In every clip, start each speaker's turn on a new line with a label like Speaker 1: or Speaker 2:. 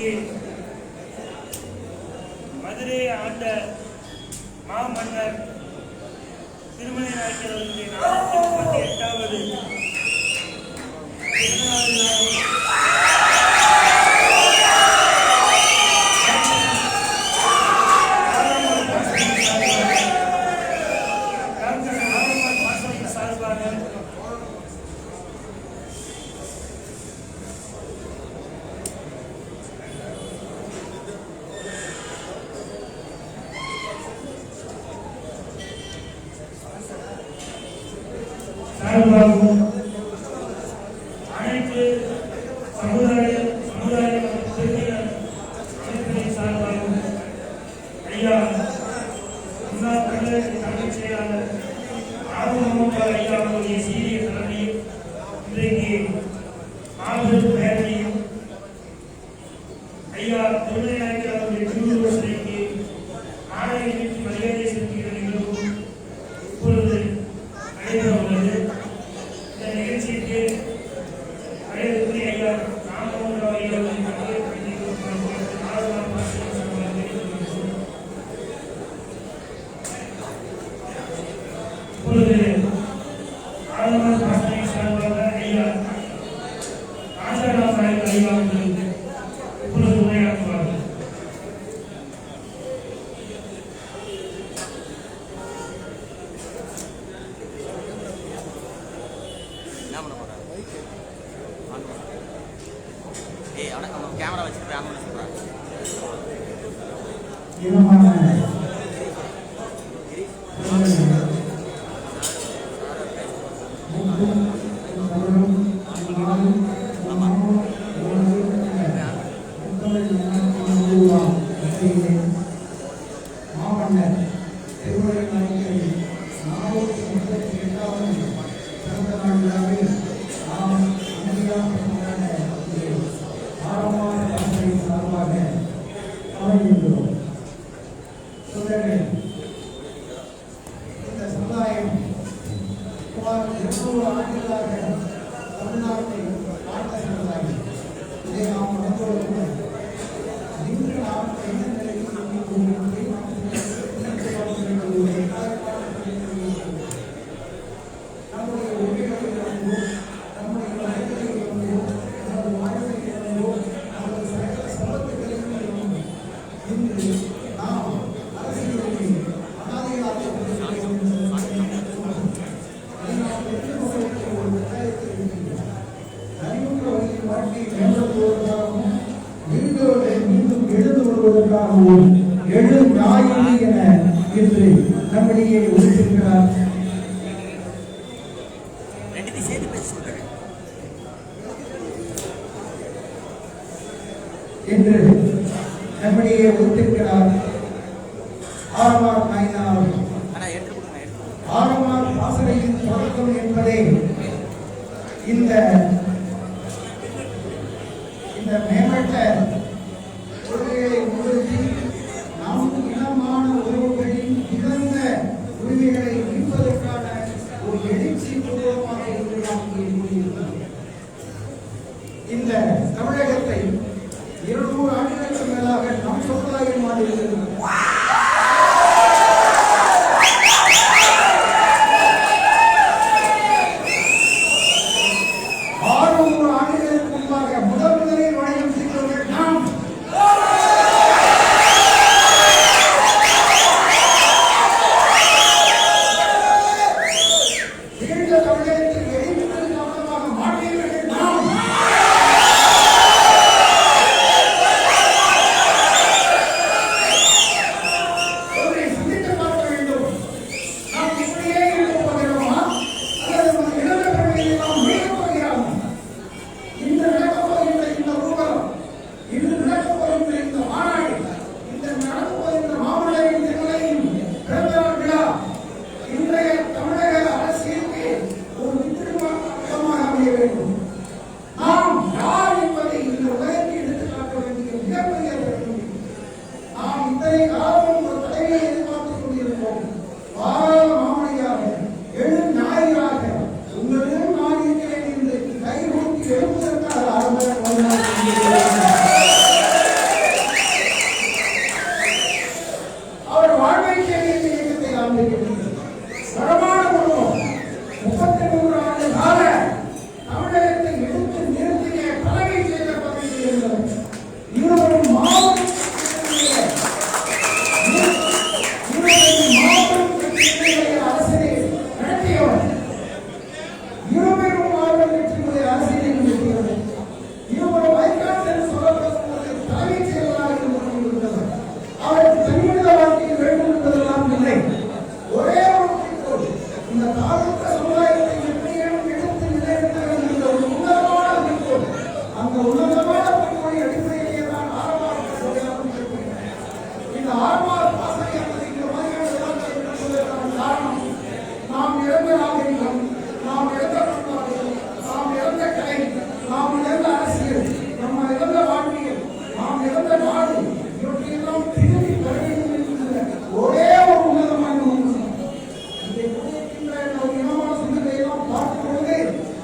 Speaker 1: இங்கே மதுரையை ஆண்ட மாமன்னர் திருமலை நாயக்கர் அவர்களுடைய 438வது பிறந்தநாள் விழாவை அனைத்து சமுதாய அமைப்புகளின் சார்பாகவும் ஐயா முன்னாள் தமிழக தலைமைச் செயலாளர் ஆறுமுகமோகன் ஐயா அவருடைய சீரிய தலைமையில் இன்றைக்கு மாபெரும் பேரணியும் ஐயா திருமலை நாயக்கர் அவருடைய திருவுருவ சிலைக்கு மாலை அணிவித்து மரியாதை செலுத்துகிற நிகழ்வும் இப்பொழுது நடைபெற உள்ளது. இந்த நிகழ்ச்சிக்கு வயதுக்குரிய ஐயா ராமமோகன் ஐயா இப்பொழுது ஆளுநர் பாசனை சார்பாக ஐயா ராஜாராம் நாயக் ஐயா அவர்களுக்கு இப்பொழுது உரையாற்றுவார்கள்.
Speaker 2: கேமரா வச்சுட்டு ஆன் பண்ண சொல்றாங்க.
Speaker 3: மாமன்னர் திருமலை நாயக்கரின் 438வது பிறந்த நாள் விழாவில் நாம் இந்தியாவுக்கான ஆரம்பமான பாசனை சார்பாக அமைகின்றோம். இந்த சமுதாயம் சுமார் 200 ஆண்டுகளாக தமிழ்நாட்டை ஆண்ட சமுதாயம். இதை நாம் உணர்ந்தோம். இன்று நாம் என்ன நிலையில் நம்முடைய உரிமைகளிலிருந்தோ நம்முடைய வகைகளிலிருந்தோ நமது வாழ்க்கையிலிருந்தோ நமது சகல சம்பத்துகளிலிருந்தும் இன்று நாம் அரசியலில் அனாதைகளாக அதை நாம் எதிர்நோக்கி ஒரு கட்டாயத்தில் இருக்கின்றோம். தனியுற்ற வகையில் வாழ்க்கையை மேம்படுத்துவதற்காகவும் மீண்டும் எழுந்து வருவதற்காகவும் எழு ஞாயிறு என இன்று நம்மிடையே ஒழித்திருக்கிறார். என்று நம்மிடையே ஒழித்திருக்கிறார் ஆரவார் நாயனார். ஆரவார் பாசறையின் தொடக்கம் என்பதே இந்த மேம்பட்ட கொள்கைகளை முன்னிறுத்தி நம் இனமான உறவுகளின் இழந்த உரிமைகளை மீட்பதற்கான ஒரு எழுச்சி பூர்வமாக இன்று நாம் கூறியிருக்கிறோம். இந்த தமிழகத்தை 200 ஆண்டுகளுக்கு மேலாக நம் சமுதாயம் ஆண்டிருக்கிறது. வளர்ந்த நாடு இவற்றையெல்லாம் திரும்பி பெற வேண்டும் என்கிற ஒரே ஒரு உன்னதமான நோக்கம். இங்கே கூடியிருக்கின்ற ஒரு இனமான சொந்தங்களை எல்லாம் பார்க்கும் பொழுது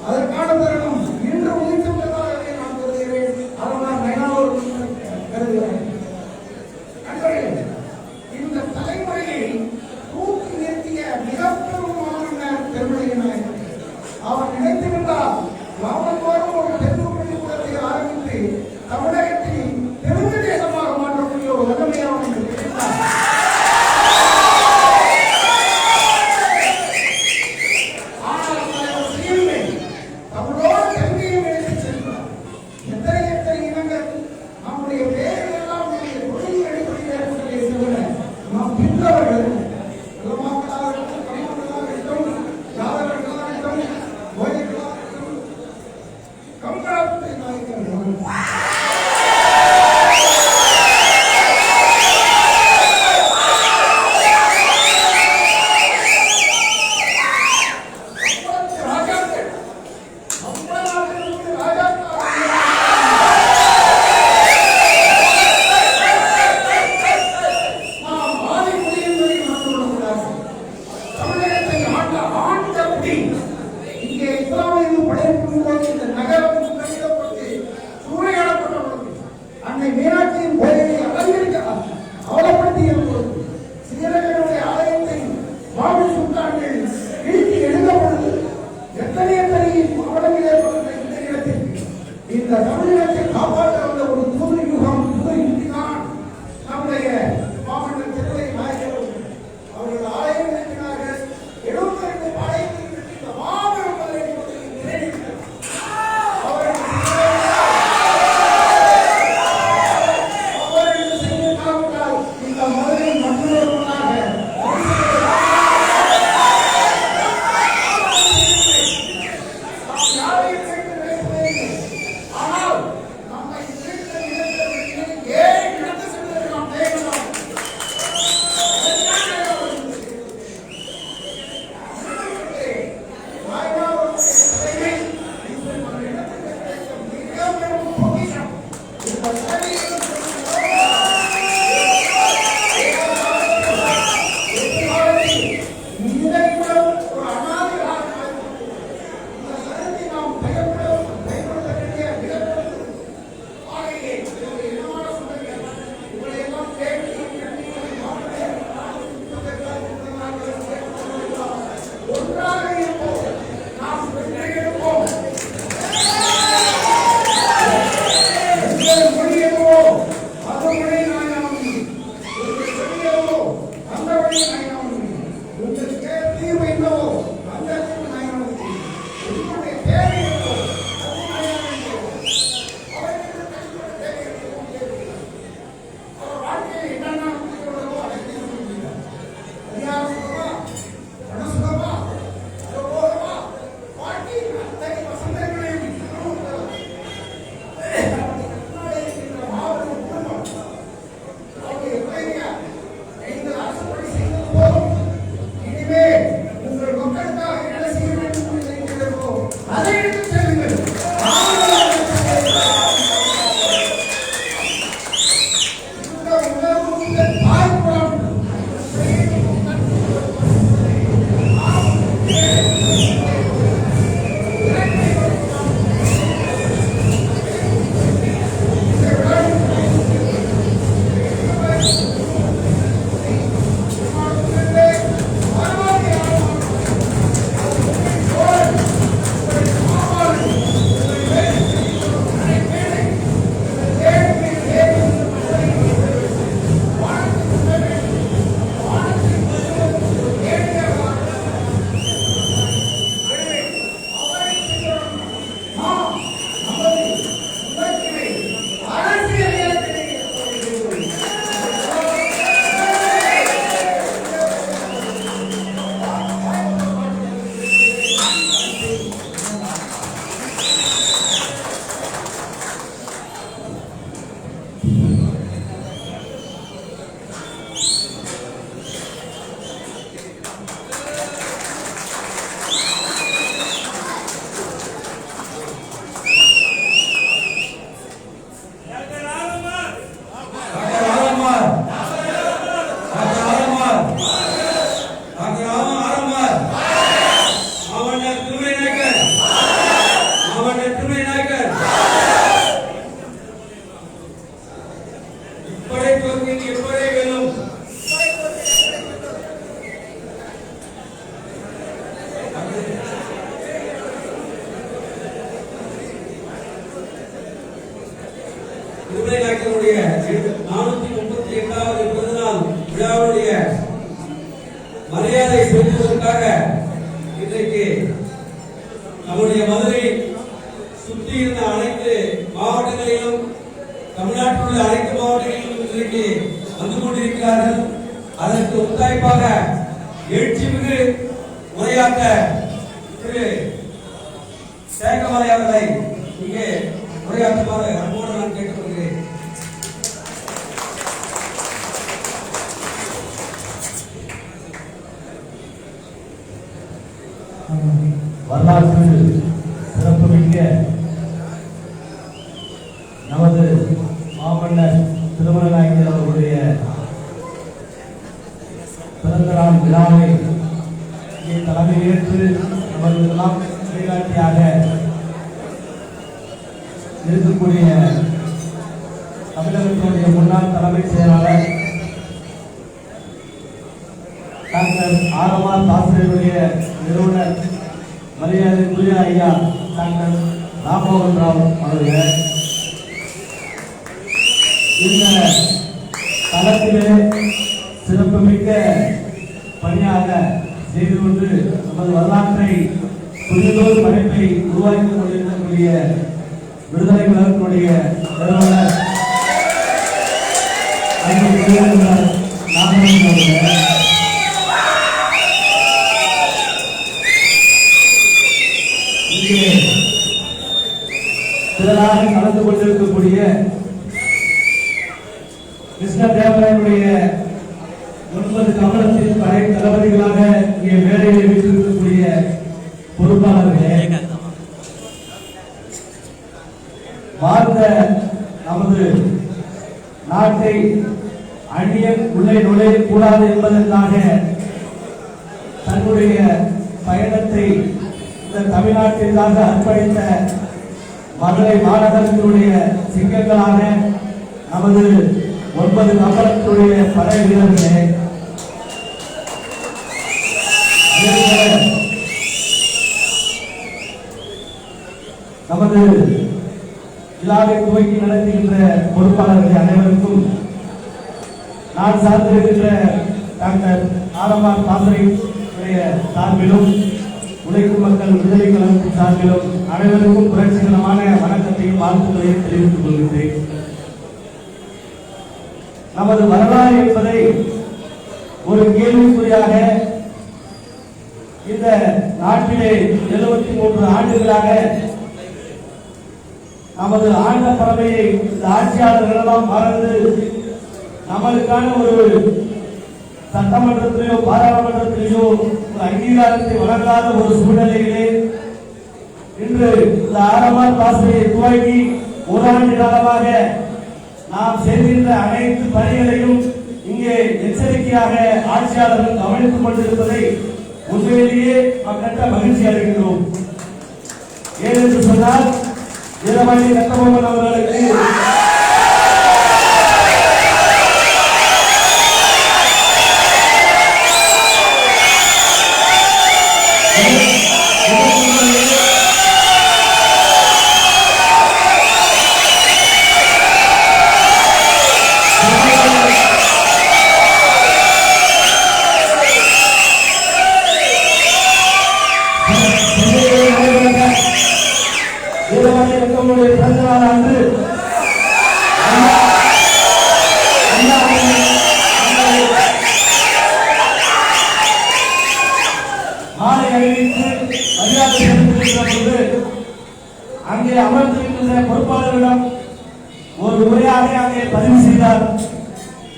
Speaker 3: அதற்கான தருணம் இன்று உதித்துள்ளதாகவே நான் கருதுகிறேன். அதனால் நயனார் கருதுகிறேன். நண்பர்களே, இந்த தலைமுறையை தூக்கி நிறுத்திய மிகப்பெருமான பெருமையை நாயகர் அவர் நினைத்திருந்தால் கிராமத்தோறும் ஒரு தெற்கு பள்ளிக்கூடத்தை ஆரம்பித்து தமிழகத்தை தெலுங்கு தேசமாக மாற்றக்கூடிய ஒரு வல்லமையை அவனுக்கு கிடைத்தார். ஆனால் அவர் செய்யவில்லை. தமிழோடு தெலுங்கையும் எடுத்துச் சென்றார். எத்தனை எத்தனை இனங்கள் நம்முடைய பேர்கள் எல்லாம் தொழில் அடிப்படையில் ஏற்பட்டதை தவிர நாம் பின்னவர்கள் மக்களாகட்டும், கமர்களாகட்டும், யாதவர்களாகட்டும், கோயில்களாகட்டும், கம்பளத்தை நாயக்கர்கள் ராஜாக்கள் மீனாட்சியின் கோயிலை அலங்கரிக்க அவலப்படுத்திய பொழுது ஸ்ரீரங்கனுடைய ஆலயத்தை பாபு சுல்தான்கள் இழுத்து எழுதப்படுது. எத்தனை அவலங்கள் ஏற்பட்ட இந்த இடத்திற்கு இந்த தமிழினத்தை காப்பாற்ற வந்த ஒரு புது யுகம், புது யுக்திதான் நம்முடைய மாமன்னர் திருவை நாயகர் அவர்கள் ஆலயம் நிறுத்தினார்கள். 72 ஆலயத்தில் இந்த மாபெரும் நிறைவேற்றார். மொழி எதுவோ
Speaker 4: உலகின் எப்பொழுதே வெல்லும். விடுதலை நாயகனுடைய 438வது பிறந்தநாள் விழாவுடைய மரியாதை செலுத்துவதற்காக இன்றைக்கு நம்முடைய மதுரை சுற்றி இருந்த அனைத்து மாவட்டங்களிலும் தமிழ்நாட்டில் உள்ள அனைத்து மாவட்டங்களிலும் இன்றைக்கு வந்து கொண்டிருக்கிறார்கள். அதற்கு ஒத்தாய்ப்பாக எழுச்சிமிகு உரையாற்ற திரு சேகமலை அவர்களை இங்கே உரையாற்றுமாறு அன்போடு நான் கேட்டுக்கொள்கிறேன்.
Speaker 5: வரலாற்று சிறப்புமிக்க நமது மாமன்னர் திருமணநாயகர் அவர்களுடைய பிறந்த நாள் விழாவை இங்கே தலைமையேற்று நமதெல்லாம் வழிகாட்டியாக இருக்கக்கூடிய தமிழகத்தினுடைய முன்னாள் தலைமைச் செயலாளர் டாக்டர் ஆர்.எம்.ஆர். தாசருடைய நிறுவனர் மரியாதைக்குரிய ஐயா டாக்டர் ராம்மோகன் ராவ் அவர்கள் இந்த தளத்திலே சிறப்புமிக்க பணியாக செய்து கொண்டு நமது வரலாற்றை புதியதொரு படைப்பை உருவாக்கி கொண்டிருக்கக்கூடிய விடுதலை கழகத்தினுடைய நிறுவனர் நாகராஜன் அவர்கள் திரளாக கலந்து கொண்டிருக்கக்கூடிய கிருஷ்ண தேவராயனுடைய 9 கமலத்தின் படை தளபதிகளாக இங்கே மேடையில் வீட்டிருக்கக்கூடிய பொறுப்பாளர்களே, வாழ்ந்த நமது நாட்டை அந்நியன் உள்ளே நுழையக்கூடாது என்பதற்காக தன்னுடைய பயணத்தை இந்த தமிழ்நாட்டிற்காக அர்ப்பணித்த மதுரை மாநகரத்தினுடைய சிங்கங்களாக நமது 9 கம்பளத்தினுடைய படை வீரர்களே, நமது விழாவை துவக்கி நடத்துகின்ற பொறுப்பாளர்கள் அனைவருக்கும் நான் சார்ந்திருக்கின்ற டாக்டர் ஆர்.எம்.ஆர். தாசரையுடைய சார்பிலும் உழைக்கும் மக்கள் விடுதலை கழகத்தின் சார்பிலும் அனைவருக்கும் புரட்சிகரமான வணக்கத்தையும் வாழ்த்துக்களையும் தெரிவித்துக் கொள்கிறேன். நமது வரலாறு என்பதை ஒரு கேள்விக்குறியாக இந்த நாட்டிலே 73 ஆண்டுகளாக நமது ஆண்ட பறவையை இந்த ஆட்சியாளர்களெல்லாம் மறந்து நம்மளுக்கான ஒரு சட்டமன்றத்திலேயோ பாராளுமன்றத்திலேயோ ஒரு அங்கீகாரத்தை வழங்காத ஒரு சூழ்நிலையிலே இன்று இந்த ஆர்.எம்.ஆர். தாசரை துவங்கி ஓராண்டு காலமாக நாம் செய்கின்ற அனைத்து பணிகளையும் இங்கே எச்சரிக்கையாக ஆட்சியாளர்கள் கவனித்துக் கொண்டிருப்பதை உண்மையிலேயே மக்கட்ட மகிழ்ச்சி அடைகின்றோம். ஏனென்று சொன்னால் வீரமணி கட்டபொம்மன் அவர்களுக்கு பிறந்த நாள் அன்று மாலை அறிவித்து மரியாதை செலுத்துகின்ற போது அங்கே அமர்ந்திருக்கின்ற பொறுப்பாளர்களிடம் ஒரு உரையாக அங்கே பதிவு செய்தார்.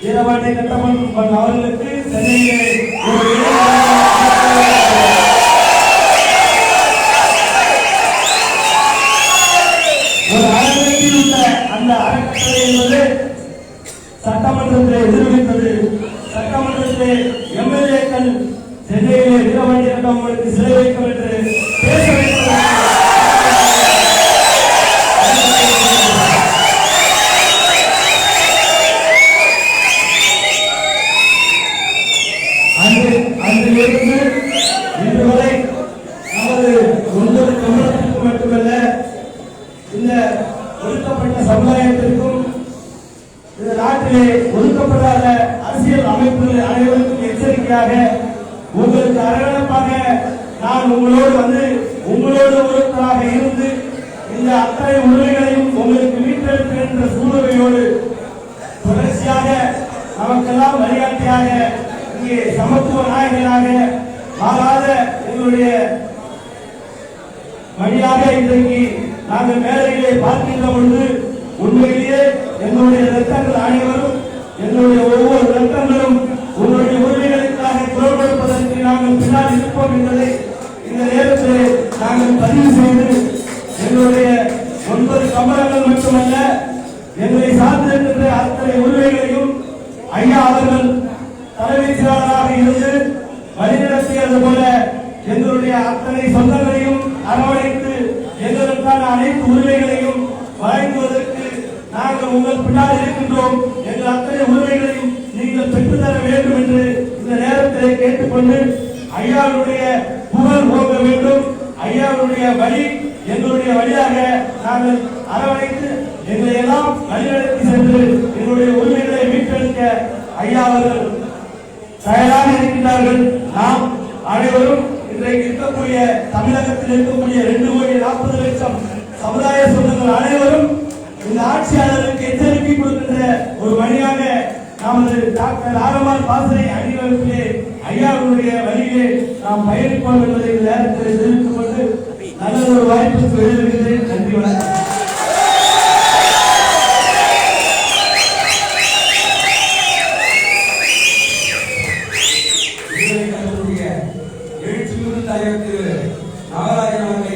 Speaker 5: வீரபாண்டிய கட்டபொம்மன் அவர்களுக்கு சென்னையிலே ஒரு அறக்கட்டளை உள்ள அந்த அறக்கட்டளை என்பது சட்டமன்றத்திலே எதிரொலித்தது. சட்டமன்றத்திலே எம்எல்ஏக்கள் சென்னையிலே வீரபாண்டிய கட்டபொம்மனுக்கு சிலை வைக்கும் என்று பேச வைத்தது. இந்த நாட்டிலே ஒதுக்கப்படாத அரசியல் அமைப்புகள் அனைவருக்கும் எச்சரிக்கையாக உங்களுக்கு அரவணைப்பாக நான் உங்களோடு ஒருத்தராக இருந்து இந்த அத்தனை உரிமைகளையும் உங்களுக்கு மீட்டெடுக்கின்ற சூழ்நிலையோடு தொடர்ச்சியாக நமக்கெல்லாம் வழிகாட்டியாக இங்கே சமத்துவ நாயகனாக மாறாத எங்களுடைய வழியாக இன்றைக்கு நாங்கள் மேலையிலே பார்க்கின்ற பொழுது உண்மையிலேயே எங்களுடைய ரத்தங்கள் அனைவரும் எங்களுடைய ஒவ்வொரு ரத்தங்களும் உங்களுடைய உரிமைகளுக்காக குரல் கொடுப்பதற்கு நாங்கள் பின்னால் இருப்போம் என்பதை இந்த நேரத்தில் நாங்கள் பதிவு செய்து எங்களுடைய 9 கமலங்கள் மட்டுமல்ல எங்களை சார்ந்திருக்கின்ற அத்தனை உரிமைகளையும் ஐயா அவர்கள் தலைமைச் செயலாளராக இருந்து வழிநடத்தியது போல எங்களுடைய அத்தனை சொந்தங்களையும் அரவணைத்து எங்களுக்கான அனைத்து உரிமைகளையும் வழங்குவதற்கு நாங்கள் உங்கள் பின்னால் இருக்கின்றோம். எங்கள் அத்தனை உரிமைகளையும் நீங்கள் பெற்றுத்தர வேண்டும் என்று இந்த நேரத்திலே கேட்டுக்கொண்டு ஐயாவுடைய புகழ் ஓங்க வேண்டும். ஐயாவுடைய வழி எங்களுடைய வழியாக நாங்கள் அரவணைத்து எங்களை எல்லாம் வழிநடத்தி சென்று எங்களுடைய உரிமைகளை மீட்டெடுக்க ஐயா அவர்கள் தயாராக இருக்கின்றார்கள். நாம் அனைவரும் இன்றைக்கு இருக்கக்கூடிய தமிழகத்தில் இருக்கக்கூடிய 2,40,00,000 சமுதாய சொந்தங்கள் அனைவரும் இந்த ஆட்சியாளருக்கு எச்சரிக்கை கொடுக்கின்ற ஒரு வழியாக நமது டாக்டர் ஆரமான் பாசறை அணிவகுப்பிலே ஐயாவுடைய வழியிலே நாம் பயணிப்போம் என்பதை இந்த நேரத்தில் தெரிவித்துக் கொண்டு நல்ல ஒரு வாய்ப்புக்கு எழுதுகின்றேன். நன்றி, வணக்கம்.
Speaker 4: எழுச்சிமிகு தலைவர் திரு நாகராஜன் அவர்களை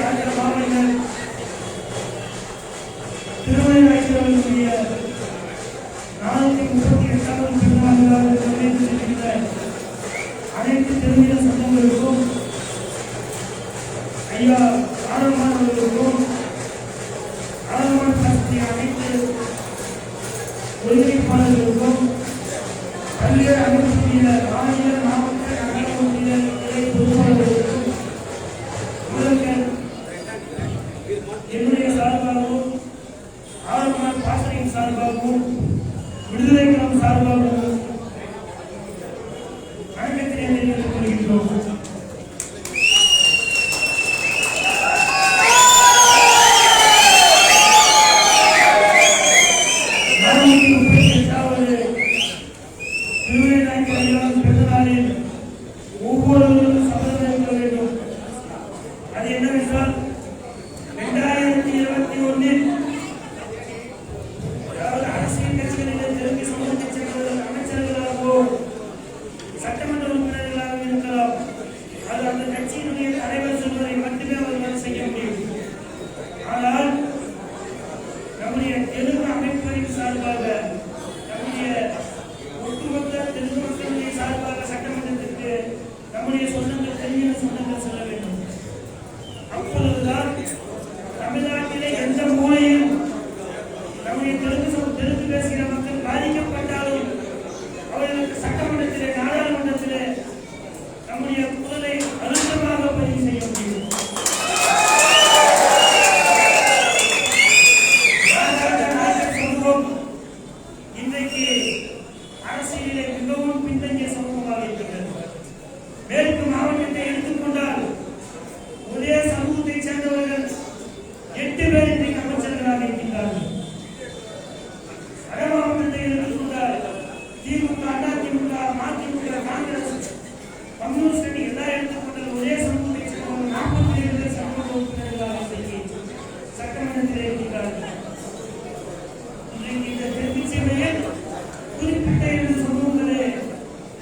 Speaker 1: மாவட்ட திருமணத்தினுடைய 438வது பிறந்தநாள் விழாவில் நிறைவேற்றிருக்கின்ற அனைத்து திருமண சொந்தங்களுக்கும் ஐயா ஆரம்பமான அவர்களுக்கும் ஆரம்பமான சாஸ்திரிய அனைத்து ஒருங்கிணைப்பாளர்களுக்கும் பல்வேறு அமைப்புடைய மாநில மாவட்ட நகரங்களுடைய இணை பொறுப்பாளர்களுக்கும் என்னுடைய சார்பாகவும் ஆரம்பமான பாசறையின் சார்பாகவும் விடுதலை களம் சார்பாகவும் வணக்கத்தினை தெரிவித்துக் கொள்கின்றோம். ஒவ்வொருவரும் சபதம் எடுக்க வேண்டும். அது என்னவென்றால் 2021 அதாவது அரசியல் கட்சிகளில் தெலுங்கு சமூகத்தைச் சேர்ந்தவர்கள் அமைச்சர்களாகவோ சட்டமன்ற உறுப்பினர்களாக இருக்கலாம். அது அந்த கட்சியினுடைய தலைவர் சொல்வதை மட்டுமே அவர்கள் செய்ய முடியும். ஆனால் நம்முடைய தெலுங்கு அமைப்புகளின் சார்பாக நம்முடைய ஒட்டுமொத்த தெலுங்கு மக்களுடைய சார்பாக சட்டமன்றத்திற்கு நம்முடைய சொந்தங்கள் தெலுங்கு சொந்தங்கள் செல்ல வேண்டும். அப்பொழுதுதான் தமிழ்நாட்டிலே எந்த மூலையில் நம்முடைய தெலுங்கு பேசுகிற மக்கள் பாதிக்கப்பட்டாலும் அவர்களுக்கு சட்டமன்றத்திலே நாடாளுமன்றத்திலே நம்முடைய குரலை அழுத்தமாக பதிவு செய்ய முடியும். சமூகம் இன்றைக்கு அரசியலிலே மிகவும் பின்தங்கிய சமூகமாக இருக்கிறது. மேற்கு மாவட்டத்தை எடுத்துக்கொண்டால் ஒரே சமூகத்தைச் சேர்ந்தவர்கள் 8 பேர் இன்றைக்கு அமைச்சர்களாக இருக்கின்றார்கள். வட மாவட்டத்தை எடுத்துக்கொண்டால் திமுக, அதிமுக, மதிமுக, காங்கிரஸ், கம்யூனிஸ்ட் எல்லாம் எடுத்துக்கொண்டால் ஒரே சமூகத்தைச் சேர்ந்தவர்கள் 47 பேர் சட்டமன்ற உறுப்பினர்களாக இன்றைக்கு சட்டமன்றத்தில் இருக்கின்றார்கள். இன்றைக்கு இந்த தெற்குச்சேவையில் குறிப்பிட்ட 2 சமூகங்களே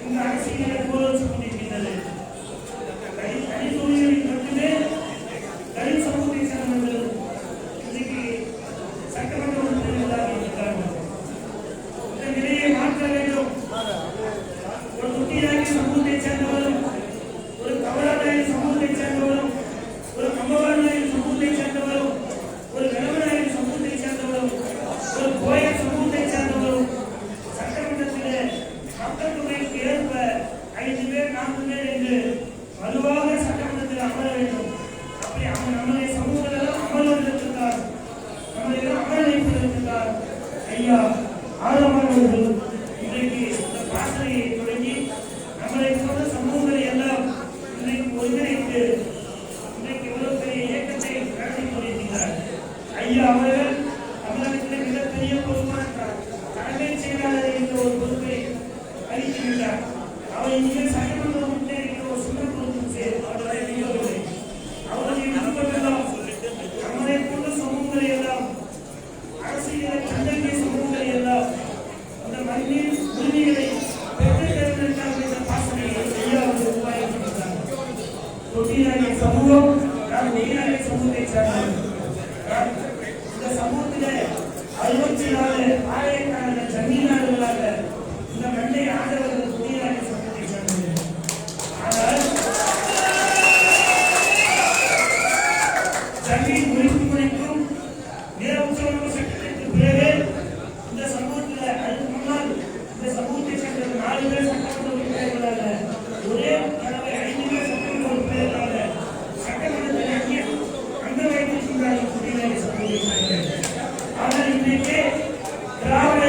Speaker 1: இந்த அரசியலை போராடி கொண்டிருக்கின்றது. தனித்தொழில்களில் மட்டுமே தலித் சமூகத்தை சேர்ந்தவர்கள் இன்றைக்கு சட்டமன்ற உறுப்பினர்களாக இருக்கிறார்கள். இந்த நிலையை மாற்ற வேண்டும். ஒரு குட்டியாகி சமூகத்தை சேர்ந்தவரும், ஒரு கவலாதாரி சமூகத்தை சேர்ந்தவரும், ஒரு கம்பவாரி சமூகத்தை சேர்ந்தவரும், ஒரு கணவனாரி சமூகத்தை சேர்ந்தவரும், ஒரு கோயல் சமூகத்தை சேர்ந்தவரும் சட்டமன்றத்திலே மக்கள் தொகைக்கு ஏற்ப 5 பேர் 4 பேர் என்று வலுவாக சட்டமன்றத்தில் அமர வேண்டும். அப்படி நம்முடைய சமூகத்தில் அமர்வதற்காக நம்முடைய அமர வைப்பதற்காக ஐயா ஆரம்பர்கள் இன்றைக்கு இந்த பாசறையை தொடங்கி நம்மளை போன்ற சமூகங்களை எல்லாம் இன்றைக்கு ஒருங்கிணைத்து இன்றைக்கு இவ்வளவு பெரிய இயக்கத்தை நடத்தி கொண்டிருக்கிறார். ஐயா அவர்கள் தமிழகத்திலே மிகப்பெரிய பொறுப்பான தலைமைச் செயலாளர் என்ற ஒரு பொறுப்பை அளிக்கின்றார். அவர் இங்கே சட்டமன்ற உறுப்பினர் ஒரு சின்ன பொறுப்பு அவர்களை நியமிக்கவில்லை. அவர்கள் எதிர்ப்பதெல்லாம் நம்மளை போன்ற சமூகங்களை எல்லாம் அரசியலை தன்னங்கிய சமூகங்களை எல்லாம் இந்த மண்ணின் உரிமைகளை பெற்றுத்தருவதற்காக இந்த பாசனையை ஐயா அவர்கள் உருவாக்கியிருக்கிறார். தொட்டியாகிய சமூகம் நாம் நெய்யாகிய சமூகத்தை சார்ந்தவர். இந்த சமூகத்திலே 64 ஆயிரக்கணக்கான ஜமீனாளர்களாக இந்த மண்ணை ஆண்டவர்கள் தொட்டியாகிய சமூகத்தை சார்ந்தவர். ஆனால் ஜமீன் உரிமைக்கும் நில உச்சவரம்பு சட்டத்திற்கு பிறகு இந்த சமூகத்தில் அதுக்கு முன்னால் இந்த சமூகத்தை சேர்ந்த 4 பேர் சட்டமன்ற உறுப்பினர்களாக ஒரே தடவை 5 பேர் சட்டமன்ற உறுப்பினர்களாக சட்டமன்றத்தில் அங்க வைத்திருக்கின்றார்கள் தொட்டியாகிய சமூகத்தை சேர்ந்தவர். ஆனால் இன்றைக்கு திராவிட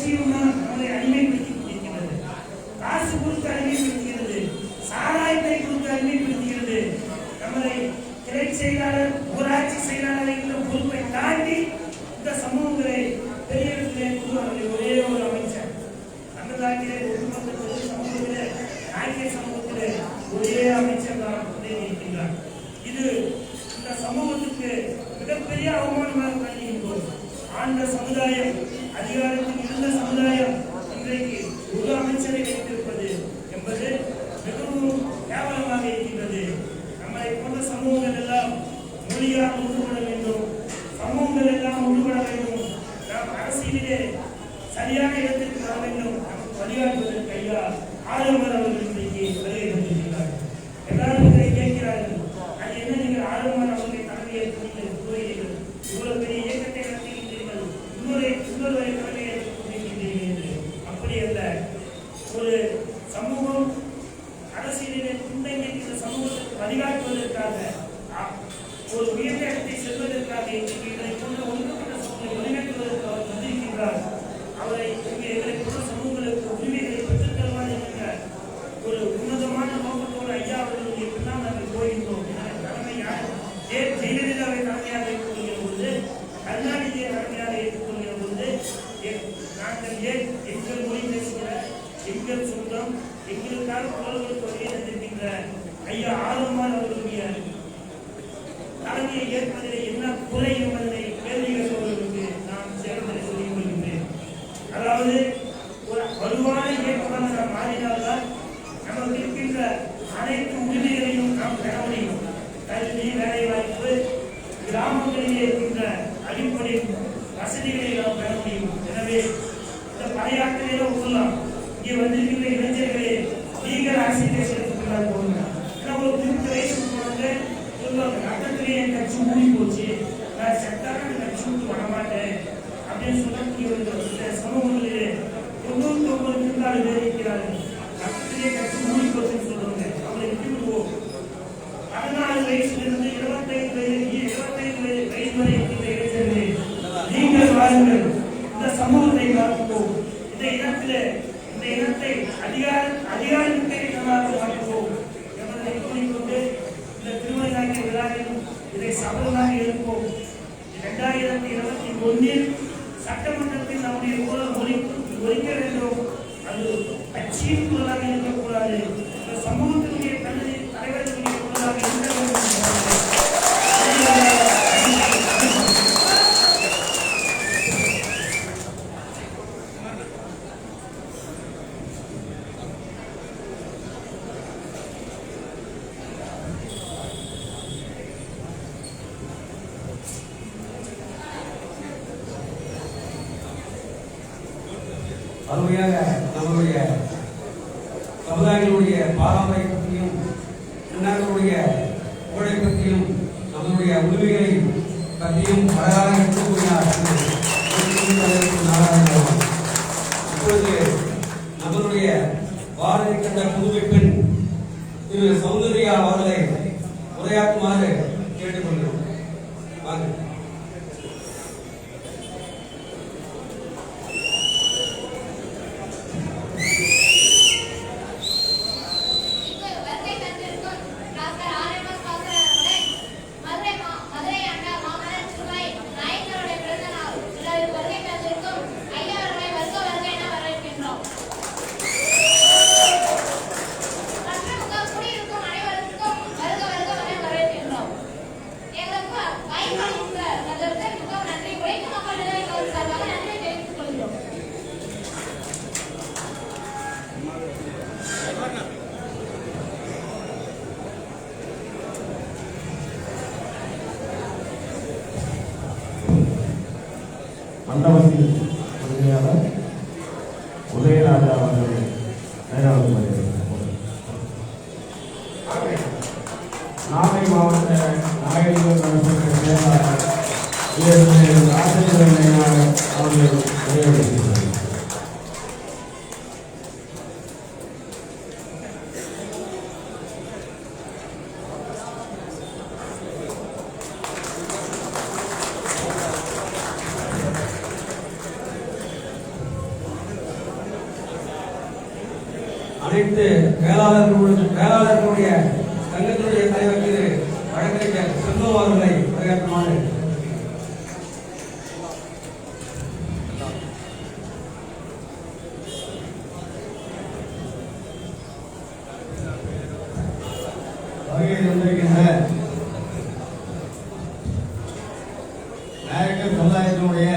Speaker 1: விஷயம்னா நம்மளை அடிமைப்படுத்தி கொண்டிருக்கிறது. காசு கொடுத்து அடிமைப்படுத்துகிறது, சாராயத்தை கொடுத்து அடிமைப்படுத்துகிறது. நம்மளை கிளை செயலாளர், ஊராட்சி செயலாளர் என்ற பொறுப்பை தாண்டி இந்த சமூகங்களை பெரிய இடத்திலே கொண்டு வரக்கூடிய ஒரே ஒரு அமைச்சர் தமிழ்நாட்டிலே ஒட்டுமொத்த சமூகத்திலே நாயக்க சமூகத்திலே ஒரே அமைச்சர் தான் இருக்கின்றார். இது இந்த சமூகத்துக்கு மிகப்பெரிய அவமானமாக கருதுகின்றோம். ஆண்ட சமுதாயம், அதிகாரத்தில் இருந்த சமுதாயம் இன்றைக்கு ஒரு அமைச்சரை வைத்திருப்பது என்பது மிகவும் கேவலமாக இருக்கின்றது. நம்மளை போன்ற சமூகங்கள் எல்லாம் மொழியாக உருவட வேண்டும், சமூகங்கள் எல்லாம் உருவட வேண்டும். நாம் அரசியலிலே சரியான இடத்திற்கு வர வேண்டும். நமக்கு வழிகாட்டுவதற்கு ஐயா ஆளுநர் அவர்கள் இன்றைக்கு வருகை தந்திருக்கிறார்கள். எல்லாரும் இதை கேட்கிறார்கள், அது என்ன நீங்கள் ஆளுநர் அவர்களை தலைமையேற்று கூறுகிறீர்கள், இவ்வளவு பெரிய இயக்கத்தை நடத்துகின்றீர்கள், இன்னொரு தலைமையேற்று கூறுகின்றீர்கள் என்று. அப்படி அல்ல. ஒரு சமூகம் அரசியலிலே பின்தங்கிய சமூகத்திற்கு வழிகாட்டுவதற்காக, ஒரு உயர்ந்த இடத்தை செல்வதற்காக எங்களை போன்ற ஒன்றுபட்ட சமூகத்தை வழிகாட்டுவதற்கு அவர் வந்திருக்கின்றார். அவரை எங்களை போன்ற சமூகங்களுக்கு உரிமைகளை பெற்றுத் தருவார் என்கிற ஒரு உன்னதமான நோக்கத்தோடு ஐயா அவர்களுடைய பின்னால் நாங்கள் போகின்றோம். தலைமை யார்? ஜெயலலிதாவை தலைமையாக ஏற்றுக்கொள்கிற பொழுது, கருணாநிதியை தலைமையாக ஏற்றுக்கொள்கிற பொழுது, நாங்கள் எங்கள் மொழி பேசுகிற, எங்கள் சொந்தம், எங்களுக்காக குரல்கள் தொகையை தந்திருக்கின்ற ஐயா ஆளுமார் அவர்களுடைய தலைமையை ஏற்பதிலே என்ன குறை என்பதனை கேள்வி கேட்பவர்களுக்கு நாம் சேர்ந்ததை சொல்லிக் கொள்கின்றேன். அதாவது ஒரு வலுவான இயக்கமாக நாம் மாறினால்தான் நமக்கு இருக்கின்ற அனைத்து உரிமைகளையும் நாம் பெற முடியும். கல்வி, வேலைவாய்ப்பு, கிராமங்களிலே இருக்கின்ற அடிப்படை வசதிகளை நாம் பெற முடியும். எனவே இந்த படையாற்றிலே சொல்லலாம், இங்கே வந்திருக்கின்ற இளைஞர்களே நீங்கள் அரசியலை செலுத்தினால் போங்க. ஒரு குறிப்பிட்ட வயசுக்கு போனது சொல்லுவாங்க, நட்டத்திலே என் கட்சி மூடி போச்சு, நான் செத்தான அந்த கட்சி விட்டு வரமாட்டேன் அப்படின்னு சொல்லக்கூடிய சமூகங்களிலே 99 விழுக்காடு பேர் இருக்கிறார்கள். நட்டத்திலே கட்சி மூடி போச்சுன்னு சொல்லுவாங்க. அவங்களை விட்டு விடுவோம். 14 வயசிலிருந்து 25 வயது வரை இருக்கின்ற இளைஞர்களே நீங்கள் வாருங்கள், இந்த சமூகத்தை காப்போம். இந்த இனத்தை அதிகாரமிக்க இனமாக மாற்றுவோம் என்பதை கூறிக்கொண்டு இந்த திருமண நாயக விழாவிலும் இதை சபலமாக இருப்போம். 2021 சட்டமன்றத்தில் நம்முடைய குரல் ஒலிக்க வேண்டும். அது கட்சியின் குரலாக இருக்கக்கூடாது, இந்த சமூகத்தினுடைய தலைவர்களுடைய குரலாக இருக்க வேண்டும்.
Speaker 4: அருமையாக நம்மளுடைய சமுதாயங்களுடைய பாரம்பரியத்தையும், அண்ணாக்களுடைய புகழை பற்றியும், நம்மளுடைய உரிமைகளை பற்றியும் அழகாக எடுத்துக்கூறினார். இப்பொழுது நம்மளுடைய பாரதி கண்ட புதுமை பெண் திரு சௌந்தர்யா அவர்களை உரையாற்றுமாறு கேட்டுக்கொள்கிறோம். வாங்க.
Speaker 5: மண்டபத்தில் உறுதியாளர் உதயராஜா அவர்கள் நேராக நாகை மாவட்ட நாகரிக கழகத்தின் செயலாளர் ஆசிரியர் அவர்கள் நிறைவேற்றினார்.
Speaker 4: அனைத்து வேளாளர்களுடைய சங்கத்தினுடைய தலைவர் திரு வழக்கறிஞர் செல்வம் அவர்களை வரவேற்குமாறு வருகை வந்திருக்கின்ற நாயக்கர் சமுதாயத்தினுடைய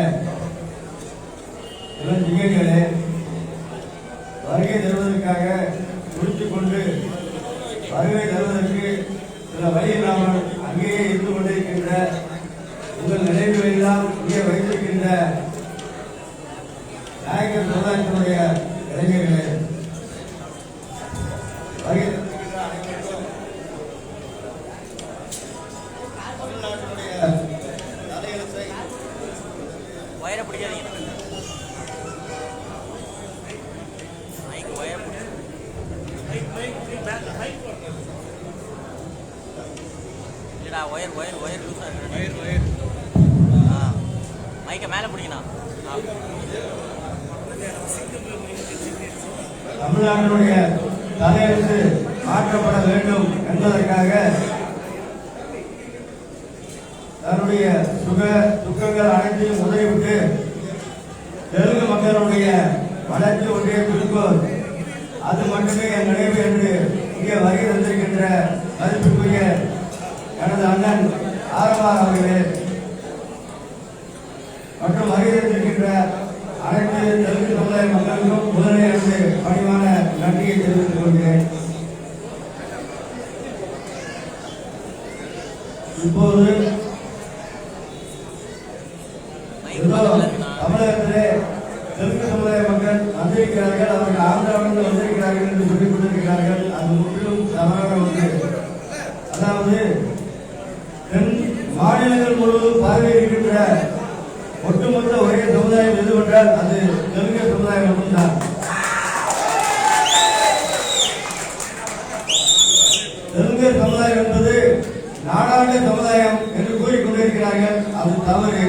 Speaker 4: இளஞ்சிங்கங்களே, வருகை தருவதற்காக குறித்துக் கொண்டு வருகை தருவதற்கு சில வழி இல்லாமல் அங்கேயே இருந்து கொண்டிருக்கின்ற உங்கள் நினைவுகளெல்லாம் இங்கே வைத்திருக்கின்ற நாயக்கர் சமுதாயத்தினுடைய இளைஞர்களே, வருகை
Speaker 2: ஒயரை பிடிக்காதீங்க. இல்லடா ஒயர் லூஸா இருக்கு. மைக்கை மேலே பிடிக்கணும்.
Speaker 5: தமிழ்நாட்டினுடைய தலையெழுத்து மாற்றப்பட வேண்டும் என்பதற்காக தன்னுடைய சுக துக்கங்கள் அனைத்தையும் உதவிவிட்டு தெலுங்கு மக்களுடைய வளர்ச்சி ஒன்றிய குறிக்கோள் அது மட்டுமே என் நினைவு என்று இங்கே வருகை தந்திருக்கின்ற மதிப்புக்குரிய எனது அண்ணன் ஆரவார் அவர்களே மற்றும் வருகை தந்திருக்கின்ற அனைத்து தெலுங்கு சமுதாய மக்களுக்கும் முதலிலிருந்து பணிவான நன்றியை தெரிவித்துக் கொள்கிறேன். இப்போது தமிழகத்திலே தெலுங்கு சமுதாய மக்கள் வந்திருக்கிறார்கள், அவர்கள் ஆந்திராவிலிருந்து வந்திருக்கிறார்கள் என்று சொல்லிக் கொண்டிருக்கிறார்கள். அது முற்றிலும் தவறான ஒன்று. அதாவது தென் மாநிலங்கள் முழுவதும் பார்வையிடுகின்ற ஒட்டுமொத்த ஒரே சமுதாயம் எதுவென்றால் அது தெலுங்கு சமுதாயம் மட்டும்தான். தெலுங்கு சமுதாயம் என்பது நாடாண்ட சமுதாயம் என்று கூறிக்கொண்டிருக்கிறார்கள். அது தவறு.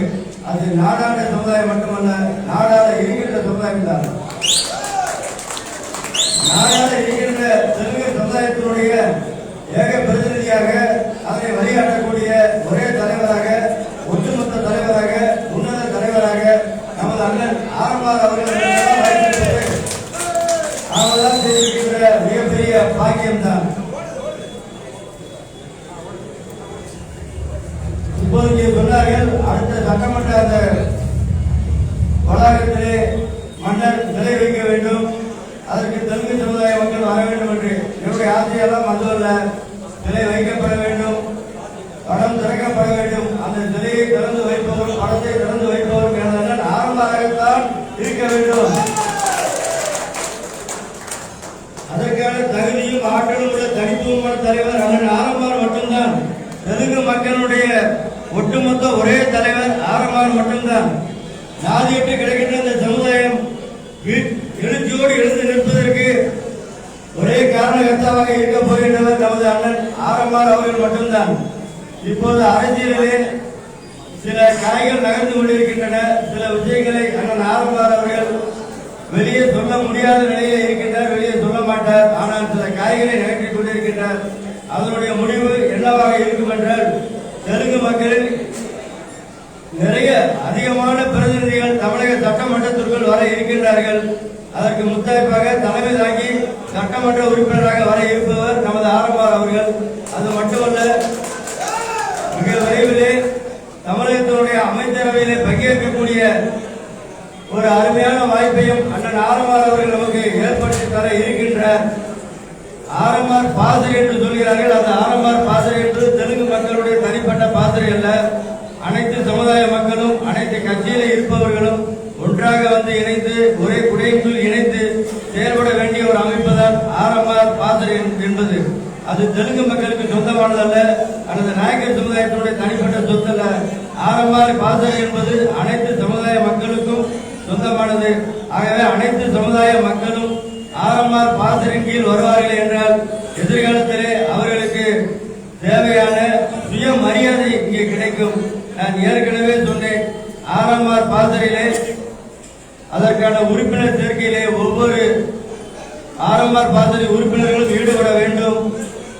Speaker 5: அது நாடாண்ட சமுதாயம் மட்டுமல்ல, நாடாக இருக்கின்ற சமுதாயம் தான். நாடாக இருக்கின்ற தெலுங்கு சமுதாயத்தினுடைய ஏக பிரதிநிதியாக அதனை வழிகாட்டக்கூடிய ஒரே தலைவராக, ஒட்டுமொத்த தலைவராக, உன்னத தலைவராக நமது அண்ணன் ஆரவார் அவர்கள் அவர்தான் செய்திருக்கின்ற மிகப்பெரிய பாக்கியம்தான். இப்போது சொன்னார்கள், அடுத்த சட்டமன்ற அந்த வளாகத்திலே மன்னர் நிலை வைக்க வேண்டும், அதற்கு தெலுங்கு சமுதாய மக்கள் வர வேண்டும் என்று. என்னுடைய ஆசையெல்லாம் அதுவல்ல. நிலை வைக்கப்பட வேண்டும், படம் திறக்கப்பட வேண்டும். அந்த நிலையை திறந்து வைப்பவரும் படத்தை திறந்து வைப்பவரும் எனது ஆரம்பமாகத்தான் இருக்க வேண்டும். அதற்கான தகுதியும் ஆற்றலும் உள்ள தனித்துவமான தலைவர் அண்ணன் ஆரம்பார் மட்டும்தான். தெலுங்கு மக்களுடைய ஒட்டுமொத்த ஒரே தலைவர் ஆரம்பார் மட்டும்தான். நாதியிட்டு கிடைக்கின்ற இந்த சமுதாயம் எழுச்சியோடு எழுந்து நிற்பதற்கு ஒரே காரணகர்த்தாவாக இருக்க போகின்றவர் நமது அண்ணன் ஆரம்பார் அவர்கள் மட்டும்தான். இப்போது அரசியலிலே சில காய்கள் நகர்ந்து கொண்டிருக்கின்றன. சில விஷயங்களை அண்ணன் ஆரம்பார் அவர்கள் வெளியே சொல்ல முடியாத நிலையில் இருக்கின்றார், வெளியே சொல்ல மாட்டார். ஆனால் சில காய்களை நகர்த்திக் கொண்டிருக்கின்றார். அதனுடைய முடிவு என்னவாக இருக்கும் என்றால், தெலுங்கு மக்களில் நிறைய அதிகமான பிரதிநிதிகள் தமிழக சட்டமன்றத்திற்குள் வர இருக்கின்றார்கள். அதற்கு முத்தாய்ப்பாக தலைமை தாங்கி சட்டமன்ற உறுப்பினராக வர இருப்பவர் நமது ஆரம்பார் அவர்கள். அது மட்டுமல்ல, மிக விரைவிலே தமிழகத்தினுடைய அமைச்சரவையிலே பங்கேற்கக்கூடிய ஒரு அருமையான வாய்ப்பையும் அண்ணன் ஆரம்பார் அவர்கள் நமக்கு ஏற்படுத்தி தர இருக்கின்றார். ஆரம்பார் பாசறை என்று சொல்கிறார்கள். அந்த ஆரம்பார் பாசறை என்று தெலுங்கு மக்களுடைய தனிப்பட்ட பாசறை அல்ல. அனைத்து சமுதாய மக்களும், அனைத்து கட்சியில இருப்பவர்களும் ஒன்றாக வந்து இணைந்து ஒரே குடைக்குள் இணைந்து செயல்பட வேண்டிய ஒரு அமைப்பு தான் ஆரம்பார் பாசறை என்பது. அது தெலுங்கு மக்களுக்கு சொந்தமானதல்ல, அல்லது நாயக்கர் சமுதாயத்தினுடைய தனிப்பட்ட சொத்து அல்ல. ஆரம்பார் பாசறை என்பது அனைத்து சமுதாய மக்களுக்கும் சொந்தமானது. ஆகவே அனைத்து சமுதாய மக்களும் ஆரம்பார் பாசறையின் கீழ் வருவார்கள் என்றால் எதிர்காலத்திலே அவர்களுக்கு தேவையான சுய மரியாதை இங்கே கிடைக்கும். நான் ஏற்கனவே சொன்னேன், ஆரம்பார் பாசறையிலே அதற்கான உறுப்பினர் சேர்க்கையிலே ஒவ்வொரு
Speaker 6: ஆர்எம்ஆர் பாசறை உறுப்பினர்களும் ஈடுபட வேண்டும்.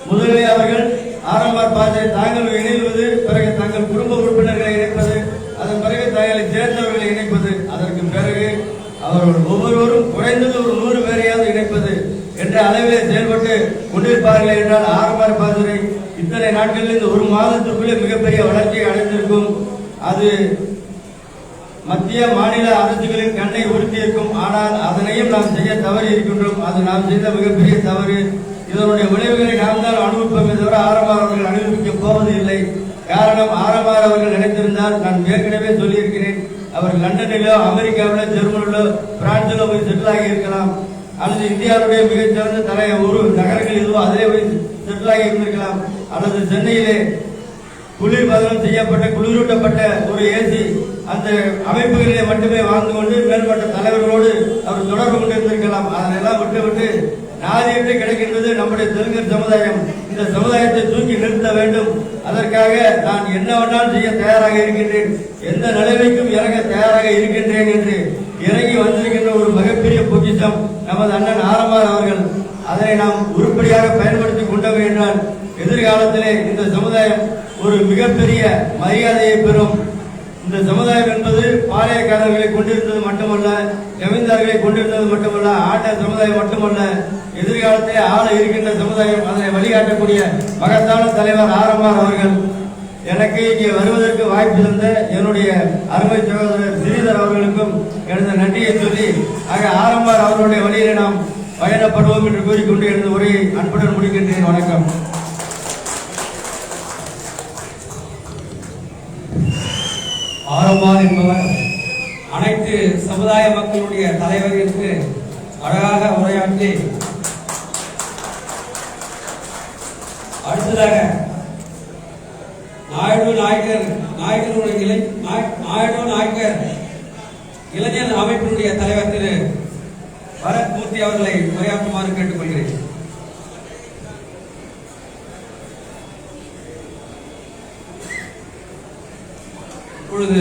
Speaker 6: முதலில் அவர்கள் ஆர்எம்ஆர் பாசறை தாங்கள் இணைவது, பிறகு தங்கள் குடும்ப உறுப்பினர்களை இணைப்பது, அதன் பிறகு தங்களை சேர்ந்தவர்களை இணைப்பது, அதற்கு பிறகு அவர்கள் ஒவ்வொருவரும் குறைந்தது ஒரு 100 பேரையாவது இணைப்பது என்ற அளவிலே செயல்பட்டு கொண்டிருப்பார்கள் என்றால் ஆர்எம்ஆர் பாசறை இத்தனை நாட்களில் இந்த ஒரு மாதத்திற்குள்ளே மிகப்பெரிய வளர்ச்சியை அடைந்திருக்கும். அது மத்திய மாநில அரசுகளின் கண்ணை உறுத்தியிருக்கும். ஆனால் அதனையும் நாம் செய்ய தவறி இருக்கின்றோம். அது நாம் செய்த மிகப்பெரிய தவறு. இதனுடைய விளைவுகளை நாம் தான் அனுபவிப்போமே தவிர ஆர்எம்ஆர் அவர்கள் அனுபவிக்கப் போவது இல்லை. காரணம், ஆர்எம்ஆர் அவர்கள் நினைத்திருந்தால் நான் ஏற்கனவே சொல்லியிருக்கிறேன், அவர் லண்டனிலோ அமெரிக்காவிலோ ஜெர்மனிலோ பிரான்சிலோ போய் செட்டில் ஆகி இருக்கலாம், அல்லது இந்தியாவுடைய மிகச்சிறந்த ஒரு நகரங்கள் எதுவோ அதிலே போய் செட்டில் ஆகி இருந்திருக்கலாம், அல்லது சென்னையிலே குளிர்பதனம் செய்யப்பட்ட குளிரூட்டப்பட்ட ஒரு ஏசி அந்த அமைப்புகளிலே மட்டுமே வாழ்ந்து கொண்டு மேல்மட்ட தலைவர்களோடு அவர் தொடர்பு கொண்டிருந்திருக்கலாம். அதனெல்லாம் விட்டு நாதியிட்டு கிடைக்கின்றது நம்முடைய தெலுங்கர் சமுதாயம். இந்த சமுதாயத்தை தூக்கி நிறுத்த வேண்டும். அதற்காக நான் என்ன வேணாலும் செய்ய தயாராக இருக்கின்றேன், எந்த நிலைமைக்கும் இறங்க தயாராக இருக்கின்றேன் என்று இறங்கி வந்திருக்கின்ற ஒரு மிகப்பெரிய பொக்கிஷம் நமது அண்ணன் ஆர்எம்ஆர் அவர்கள். அதனை நாம் உருப்படியாக பயன்படுத்தி கொண்டவை என்றால் எதிர்காலத்திலே இந்த சமுதாயம் ஒரு மிகப்பெரிய மரியாதையை பெறும். இந்த சமுதாயம் என்பது பாளையக்காரர்களை கொண்டிருந்தது மட்டுமல்ல, ஜமீன்தார்களை கொண்டிருந்தது மட்டுமல்ல, ஆட்ட சமுதாயம் மட்டுமல்ல, எதிர்காலத்திலே ஆள இருக்கின்ற சமுதாயம். அதனை வழிகாட்டக்கூடிய மகத்தான தலைவர் ஆர்எம்ஆர் அவர்கள். எனக்கு இங்கே வருவதற்கு வாய்ப்பு தந்த என்னுடைய அருமை சகோதரர் ஸ்ரீதர் அவர்களுக்கும் எனது நன்றியை சொல்லி, ஆக ஆர்எம்ஆர் அவர்களுடைய வழியிலே நாம் பயணப்படுவோம் என்று கூறிக்கொண்டு எனது உரையை அன்புடன் முடிக்கின்றேன். வணக்கம்.
Speaker 4: ஆர்எம்ஆர் என்பவர் அனைத்து சமுதாய மக்களுடைய தலைவர் என்று அழகாக உரையாற்றி, அடுத்ததாக நாயுடு நாயக்கர் இளைஞர் அமைப்பினுடைய தலைவர் திரு பரத் மூர்த்தி அவர்களை உரையாற்றுமாறு கேட்டுக்கொள்கிறேன். இப்பொழுது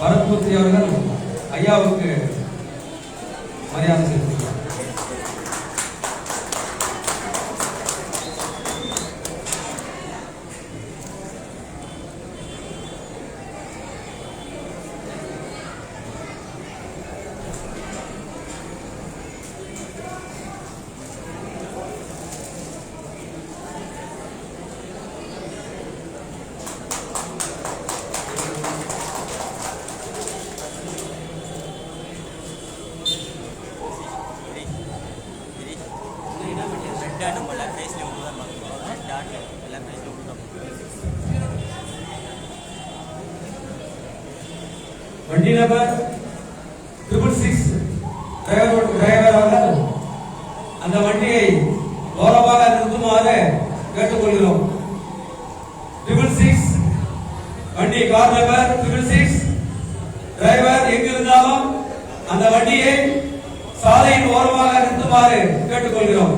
Speaker 4: பரத்மூர்த்தி அவர்கள் ஐயாவுக்கு மரியாதை செலுத்துகிறார். வண்டி நம்பர் 666 டிரைவர் அவர்கள் அந்த வண்டியை ஓரமாக நிறுத்துமாறு கேட்டுக்கொள்கிறோம். 666 வண்டி கார் நம்பர் 666 டிரைவர் எங்கிருந்தாலும் அந்த வண்டியை சாலையின் ஓரமாக நிறுத்துமாறு கேட்டுக்கொள்கிறோம்.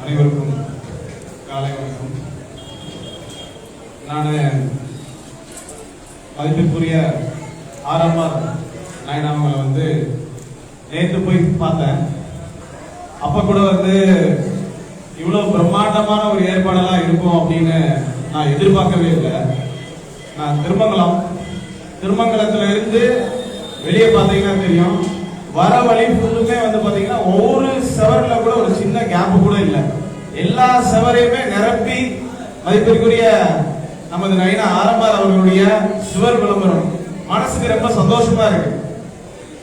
Speaker 7: அனைவருக்கும் காலை வணக்கம். நான் மதிப்பிற்குரிய ஆர்எம்ஆர் நாயுடு அவங்களை நேற்று போய் பார்த்தேன். அப்ப கூட இவ்வளவு பிரம்மாண்டமான ஒரு ஏற்பாடெல்லாம் இருக்கும் அப்படின்னு நான் எதிர்பார்க்கவே இல்லை. நான் திருமங்கலத்துல இருந்து வெளியே பார்த்தீங்கன்னா தெரியும், வர வழி ஃபுல்லுமே பாத்தீங்கன்னா ஒவ்வொரு செவர்ல கூட ஒரு சின்ன கேப் கூட இல்லை. எல்லா செவரையுமே நிரப்பி மதிப்பிற்குரிய நமது நயினா ஆர்எம்ஆர் அவர்களுடைய சுவர் விளம்பரம் மனசுக்கு ரொம்ப சந்தோஷமா இருக்கு.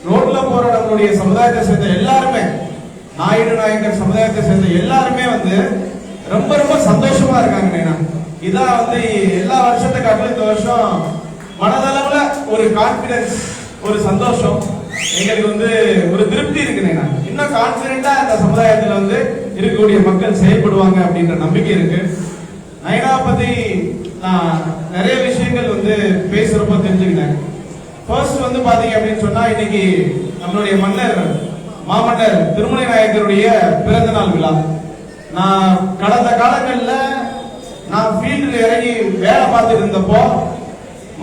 Speaker 7: ரோட்ல போற நம்மளுடைய சமுதாயத்தை சேர்ந்த எல்லாருமே, நாயுடு நாயக்கர் சமுதாயத்தை சேர்ந்த எல்லாருமே ரொம்ப ரொம்ப சந்தோஷமா இருக்காங்க. நயினா இதான் எல்லா வருஷத்தை காட்டிலும் இந்த வருஷம் மனதளவுல ஒரு கான்பிடன்ஸ், ஒரு சந்தோஷம், எங்களுக்கு ஒரு திருப்தி இருக்கு. நயினா இன்னும் கான்பிடண்டா இந்த சமுதாயத்துல இருக்கக்கூடிய மக்கள் செயல்படுவாங்க அப்படின்ற நம்பிக்கை இருக்கு. நயினா பத்தி நான் நிறைய விஷயங்கள் பேசுறப்ப தெரிஞ்சுக்கிட்டேன். ஃபர்ஸ்ட் பாத்தீங்க அப்படின்னு சொன்னா, இன்னைக்கு நம்மளுடைய மாமன்னர் திருமலை நாயக்கருடைய பிறந்த நாள் விழா. நான் கடந்த காலங்கள்ல நான் ஃபீல்டில் இறங்கி வேலை பார்த்துட்டு இருந்தப்போ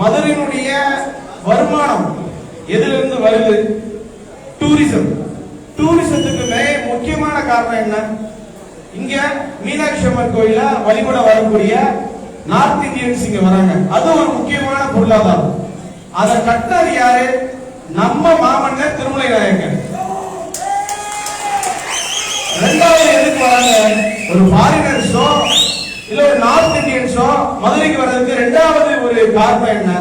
Speaker 7: மதுரையினுடைய வருமானம் எதுல இருந்து வருது? டூரிசம். டூரிசத்துக்கு முக்கியமான காரணம் என்ன? இங்க மீனாட்சி அம்மன் கோயில வழிபட வரக்கூடிய நார்த் இந்தியன்ஸ் இங்க வராங்க. அது ஒரு முக்கியமான பொருளாதாரம். அதை கட்டது யாரு? நம்ம மாமன்னர் திருமலை நாயக்கர். ரெண்டாவது எதுக்கு வராங்க? ஒரு ஃபாரினர்ஸோ இல்ல ஒரு நார்த் இந்தியன்ஸோ மதுரைக்கு வர்றதுக்கு ரெண்டாவது ஒரு காரணம் என்ன?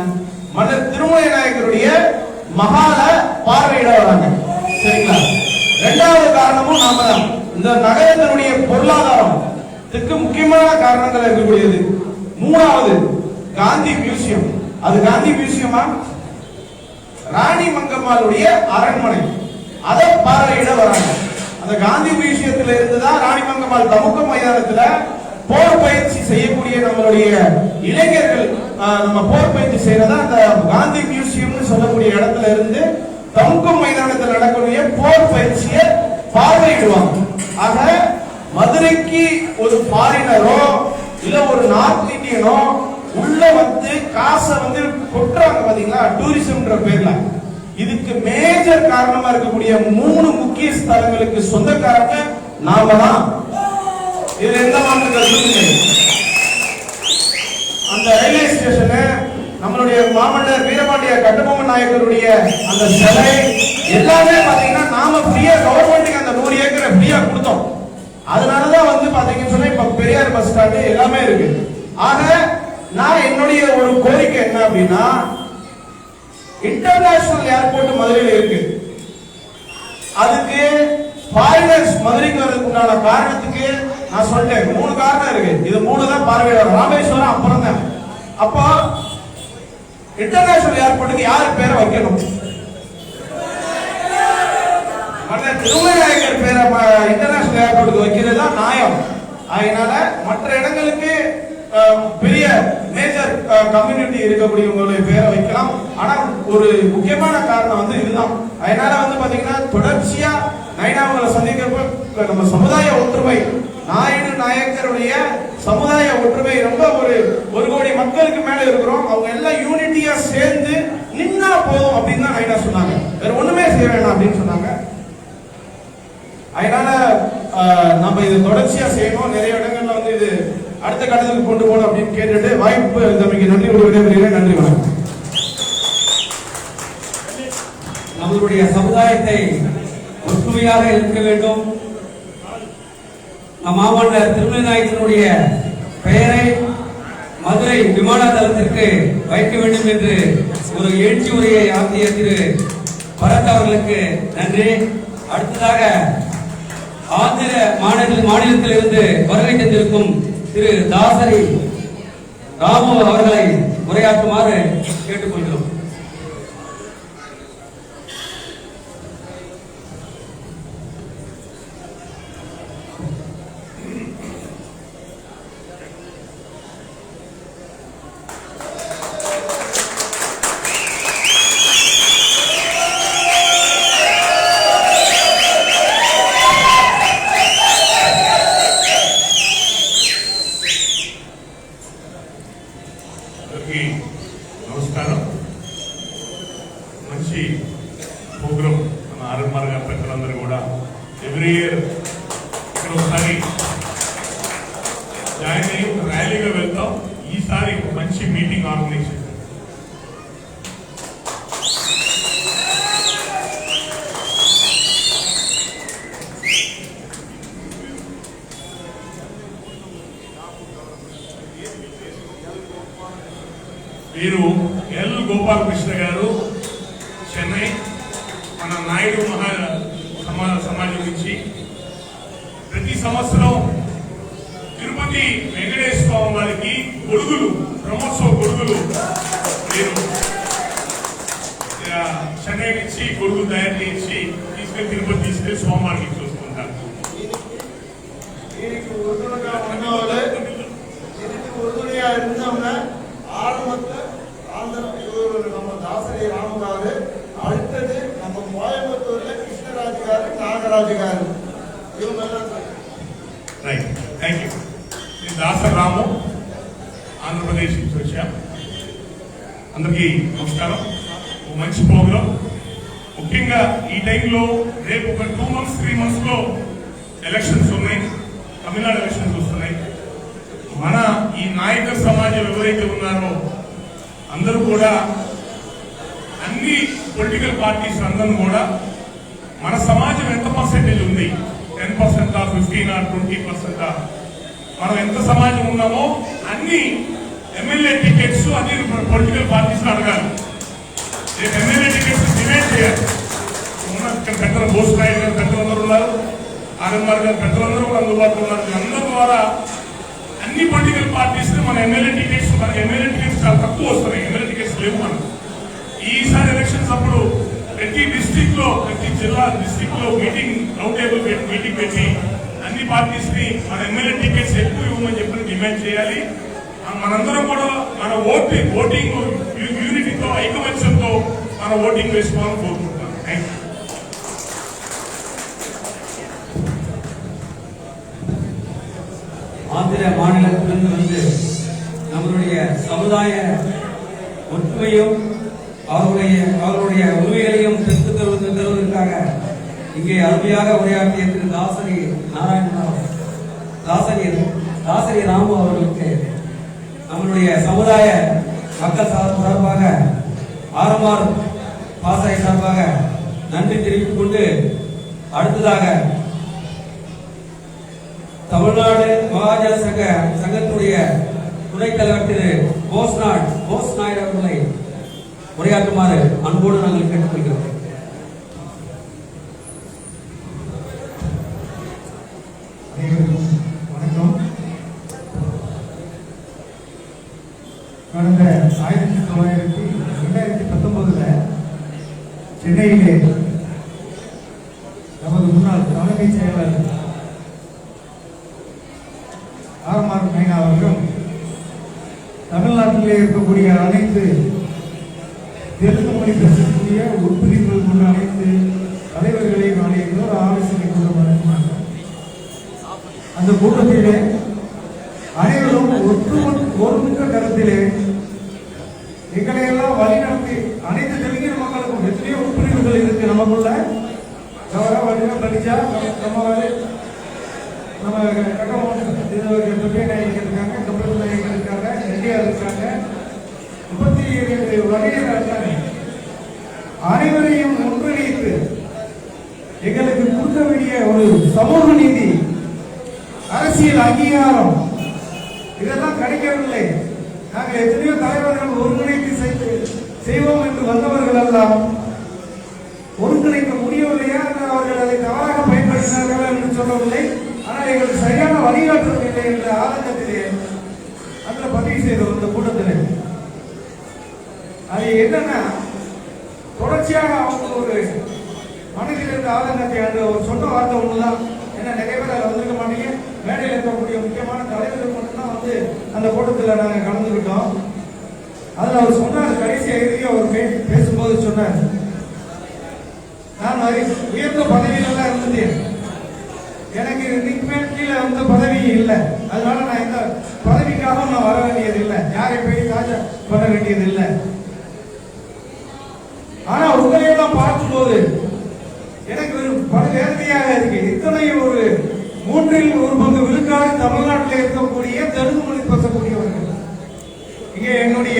Speaker 7: மன்னர் திருமலை நாயக்கருடைய மகால பார்வையிட வராங்க. சரிங்களா? ரெண்டாவது காரணமும் நாம தான். இந்த நகரத்தினுடைய பொருளாதாரத்துக்கு முக்கியமான காரணங்கள் இருக்கக்கூடியது. மூணாவது காந்தி மியூசியம். அது காந்தி மியூசியமா? ராணி மங்கம்மாளுடைய அரண்மனை. அதை பார்வையிட வராங்க. அந்த காந்தி மியூசியத்துல இருந்துதான் ராணி மங்கம்மாள் தமுக்க மைதானத்துல போர் பயிற்சி செய்யக்கூடிய நம்மளுடைய இளைஞர்கள் நம்ம போர் பயிற்சி செய்யறதா அந்த காந்தி மியூசியம்னு சொல்லக்கூடிய இடத்துல இருந்து தமுக்க மைதானத்தில் நடக்கக்கூடிய போர் பயிற்சியை பார்வையிடுவாங்க. ஆக மதுரைக்கு ஒரு ஃபாரினரோ இல்ல ஒரு நார்த் இந்தியனோ உள்ள வந்து காசை வந்து கொட்டுறாங்க பாத்தீங்களா, டூரிசம்ன்ற பேர்ல. இதுக்கு மேஜர் காரணமா இருக்கக்கூடிய 3 முக்கிய ஸ்தலங்களுக்கு சொந்தக்காரங்க நாம தான். இதுல எந்த மாற்று கருத்தும் இல்லை. அந்த ரயில்வே ஸ்டேஷனு, நம்மளுடைய மாமன்னர் வீரபாண்டிய கட்டபொம்மன் நாயக்கருடைய அந்த சிலை எல்லாமே பாத்தீங்கன்னா நாம ஃப்ரீயா கவர்மெண்ட்டுக்கு அந்த 100 ஏக்கரை ஃப்ரீயா கொடுத்தோம். அதனாலதான் வந்து பாத்தீங்கன்னு சொன்னா இப்ப பெரியார் பஸ் ஸ்டாண்டு எல்லாமே இருக்கு. ஆக நான் என்னுடைய ஒரு கோரிக்கை என்ன அப்படின்னா, இன்டர்நேஷனல் ஏர்போர்ட் மதுரையில் இருக்கு. அதுக்கு ஃபாரினர்ஸ் மதுரைக்கு வர்றதுக்கு உண்டான காரணத்துக்கு நான் சொல்லிட்டேன் 3 காரணம் இருக்கு. இது 3 தான் பார்வையிடலாம். ராமேஸ்வரம் அப்புறம் தான். அப்போ இன்டர்நேஷனல் ஏர்போர்ட்டுக்கு யார் பேரை வைக்கணும்? திருமலை நாயக்கர் பேரை இன்டர்நேஷனல் ஏர்போர்ட்டுக்கு வைக்கிறது தான் நியாயம். அதனால மற்ற இடங்களுக்கு பெரிய மேஜர் கம்யூனிட்டி இருக்கக்கூடியவங்களுடைய பேரை வைக்கலாம். ஆனா ஒரு முக்கியமான காரணம் வந்து இதுதான். அதனால வந்து பாத்தீங்கன்னா தொடர்ச்சியா நைனாவங்களை சந்திக்கிறப்ப நம்ம சமுதாய ஒற்றுமை, நாயுடு நாயக்கருடைய சமுதாய ஒற்றுமை ரொம்ப ஒரு கோடி மக்களுக்கு மேல இருக்கிறோம். அவங்க எல்லாம் யூனிட்டியா சேர்ந்து நின்னா போதும் அப்படின்னு தான் நைனா சொன்னாங்க. வேற ஒண்ணுமே செய்ய வேணாம் அப்படின்னு சொன்னாங்க. அதனால நம்ம இது தொடர்ச்சியா செய்யணும். நிறைய இடங்கள்ல வந்து இது அடுத்த கட்டத்துக்கு கொண்டு போகணும் அப்படின்னு கேட்டுட்டு வாய்ப்பு தம்பிக்கு நன்றி விடைபெறுகிறேன். நன்றி, வணக்கம்.
Speaker 4: நம்மளுடைய சமுதாயத்தை ஒற்றுமையாக இருக்க வேண்டும். நம் மாமன்னர் திருமலை நாயக்கனுடைய பெயரை மதுரை விமான தளத்திற்கு வைக்க வேண்டும் என்று ஒரு எழுச்சி உரையை ஆற்றிய திரு பரத் அவர்களுக்கு நன்றி. அடுத்ததாக ஆந்திர மாநிலத்திலிருந்து வருகை தந்திருக்கும் திரு தாசரி ராமு அவர்களை உரையாற்றுமாறு கேட்டுக்கொள்கிறோம்.
Speaker 8: నమస్కారం. మంచి ప్రోగ్రామ్ మన ఆర్ఎంఆర్ గారి పెద్దలందరూ కూడా ఎవ్రీ ఇయర్ ఇక్కడ ఒకసారి జాయిన్ అయ్యి ర్యాలీగా వెళ్తాం. ఈసారి మంచి మీటింగ్ ఆర్గనైజ్ చేశారు. వీరు ఎల్ గోపాలకృష్ణ గారు చెన్నై మన నాయుడు సమాజం నుంచి ప్రతి సంవత్సరం తిరుపతి వెంకటేశ్వర స్వామి వారికి గొడుగులు, బ్రహ్మోత్సవ గొడుగులు వీరు చెన్నై నుంచి గొడుగులు తయారు చేసి తీసుకెళ్లి తిరుపతి తీసుకెళ్లి స్వామివారికి చూసుకుంటారు.
Speaker 3: நம்ம தாசரி ராமகாரு, அடுத்தது நம்ம கோயம்புத்தூர்ல Krishnaraj car, Nagaraj car,
Speaker 8: right. Thank you. నేను దాసరి రాము, ఆంధ్రప్రదేశ్ నుంచి వచ్చా. అందరికీ నమస్కారం. మంచి ప్రోగ్రాం. ముఖ్యంగా ఈ టైంలో రేపు ఒక 2 months 3 months లో ఎలక్షన్స్ ఉన్నాయి, తమిళనాడు ఎలక్షన్స్ వస్తున్నాయి. మన ఈ నాయక సమాజం ఎవరైతే ఉన్నారో అందరూ కూడా అన్ని పొలిటికల్ పార్టీస్ అందరూ కూడా మన సమాజం ఎంత పర్సెంటేజ్ ఉంది, 10% 15 20%, మనం ఎంత సమాజం ఉన్నామో అన్ని ఎమ్మెల్యే టికెట్స్ అన్ని పొలిటికల్ పార్టీస్ అడగాలి. ఎమ్మెల్యే టికెట్స్ డిమాండ్ చేయాలి. ఇక్కడ పెద్దల బోసునాయుడు గారు పెద్దలందరూ ఉన్నారు, ఆర్ఎంఆర్ గారు పెద్దలందరూ కూడా అందుబాటులో ఉన్నారు. అందరి ద్వారా అన్ని పొలిటికల్ పార్టీస్ మన ఎమ్మెల్యే టికెట్స్ చాలా తక్కువ వస్తున్నాయి. ఎమ్మెల్యే టికెట్స్ లేవు మనకు. ఈసారి ఎలక్షన్స్ అప్పుడు ప్రతి డిస్ట్రిక్ట్ లో ప్రతి జిల్లా డిస్ట్రిక్ట్ లో మీటింగ్ రౌండ్ టేబుల్ మీటింగ్ పెట్టి అన్ని పార్టీస్ ని మన ఎమ్మెల్యే టికెట్స్ ఎక్కువ ఇవ్వమని చెప్పి డిమాండ్ చేయాలి. మనందరం కూడా మన ఓటింగ్ యూనిటీతో ఐకమత్యంతో మన ఓటింగ్ వేసుకోవాలని కోరుకుంటున్నాను. Thank you.
Speaker 4: ஆந்திர மாநிலத்திலிருந்து வந்து நம்மளுடைய சமுதாய ஒற்றுமையும் அவர்களுடைய உரிமைகளையும் பெற்றுத் தருவதற்காக இங்கே அருமையாக உரையாற்றிய திரு தாசரி ராமு அவர்களுக்கு நம்மளுடைய சமுதாய மக்கள் சார்பாக ஆர்எம்ஆர் பாசறை சார்பாக நன்றி தெரிவித்துக் கொண்டு அடுத்ததாக தமிழ்நாடு மகாஜன சங்கத்துடைய துணைத் தலைவர் திரு போஸ் நாயுடு அவர்களை உரையாற்றுமாறு அன்போடு நாங்கள் கேட்டுக்கொள்கிறோம்.
Speaker 3: வணக்கம். கடந்த 2019 சென்னையிலே நமது முன்னாள் தலைமைச் செயலர் ஆர்எம்ஆர் நைனா அவர்கள் தமிழ்நாட்டிலே இருக்கக்கூடிய அனைத்து தெலுங்கு மொழி பேசக்கூடிய உட்பிரிவுகள் கொண்ட அனைத்து தலைவர்களையும் நாளைக்கு ஒரு ஆலோசனை கூட்டம் நடத்தினார். அந்த கூட்டத்திலே அனைவரும் ஒருமித்த கருத்திலே எங்களை எல்லாம் வழிநடத்தி அனைத்து தெலுங்கின மக்களுக்கும் எத்தனையோ உட்பிரிவுகள் இருக்கு நமக்குள்ள. படிச்சா நம்ம கட்டமோகன் துர்கை நாயகர் இருக்காங்க, கம்பல் நாயகர் இருக்காங்க, ரெட்டியார் இருக்காங்க, 37 வகையில் இருக்காங்க. அனைவரையும் ஒன்றிணைத்து எங்களுக்கு கொடுக்க வேண்டிய ஒரு சமூக நீதி, அரசியல் அங்கீகாரம் இதெல்லாம் கிடைக்கவில்லை. நாங்கள் எத்தனையோ தலைவர்கள் ஒருங்கிணைத்து செய்வோம் என்று வந்தவர்கள் எல்லாம் ஒருங்கிணைக்க முடியவில்லையா, அவர்கள் அதை தவறாக பயன்படுத்தினார்கள் என்று சொல்லவில்லை. ஆனால் எங்களுக்கு சரியான வழிகாட்டுதல் இல்லை என்ற ஆதங்கத்திலே அதில் பதிவு செய்தோம். இந்த கூட்டத்தில் அது என்னன்னா தொடர்ச்சியாக அவங்க ஒரு மனதில் இருந்த ஆதங்கத்தை அந்த ஒரு சொன்ன வார்த்தை ஒண்ணுதான். ஏன்னா நிறைய பேர் அதில் வந்திருக்க மாட்டீங்க, மேடையில் இருக்கக்கூடிய முக்கியமான தலைவர்கள் மட்டும்தான் வந்து அந்த கூட்டத்தில் நாங்கள் கலந்துக்கிட்டோம். அதில் அவர் சொன்னார், கடைசி இறுதியாக அவர் பேசும்போது சொன்னார், நான் உயர்ந்த பதவியிலெல்லாம் இருந்தேன், எனக்கு இன்னைக்குமே கீழே வந்து பதவி இல்லை, அதனால நான் இந்த பதவிக்காக நான் வர வேண்டியது இல்லை, யாரை போய் காஜா பண்ண வேண்டியது இல்லை. ஆனா உங்களையெல்லாம் பார்க்கும்போது எனக்கு ஒரு பல வேதனையாக இருக்கு. இத்தனை ஒரு 1/3 விழுக்காடு தமிழ்நாட்டில் இருக்கக்கூடிய தெலுங்கு மொழி பேசக்கூடியவர்கள் இங்கே என்னுடைய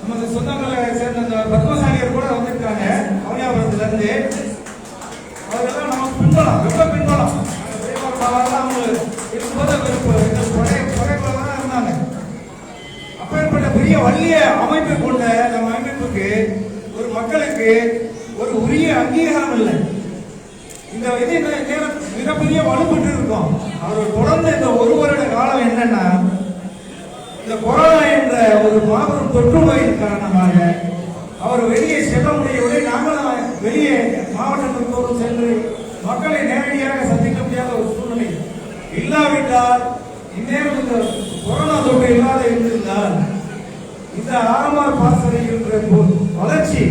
Speaker 3: நமது சொந்தங்களை சேர்ந்த பத்மசாலியர் கூட வந்திருக்காங்க அவனியாபுரத்துல இருந்து. அவர்களெல்லாம் நமக்கு பின்பலம், ரொம்ப பின்பலம். அவங்க இருக்கும்போது குறைபாடுதான் இருந்தாங்க. அப்பேற்பட்ட பெரிய வலிய அமைப்பை கொண்ட நம்ம அமைப்புக்கு ஒரு மக்களுக்கு ஒரு உரிய அங்கீகாரம் இல்லை. இந்த இது மிகப்பெரிய வலுப்பட்டு இருக்கும். அவர் தொடர்ந்து இந்த 1 வருட காலம் என்னன்னா, இந்த கொரோனா என்ற ஒரு மாபெரும் தொற்று நோயின் காரணமாக அவர் வெளியே செல்ல முடியவில்லை. நாங்களும் வெளியே மாவட்டத்தில் தோறும் சென்று மக்களை நேரடியாக சந்திக்க முடியாத ஒரு சூழ்நிலை. இல்லாவிட்டால் இந்நேரம் இந்த கொரோனா தொற்று இல்லாத இருந்திருந்தால் இந்த ஆர்எம்ஆர் பாசறை என்ற வளர்ச்சி,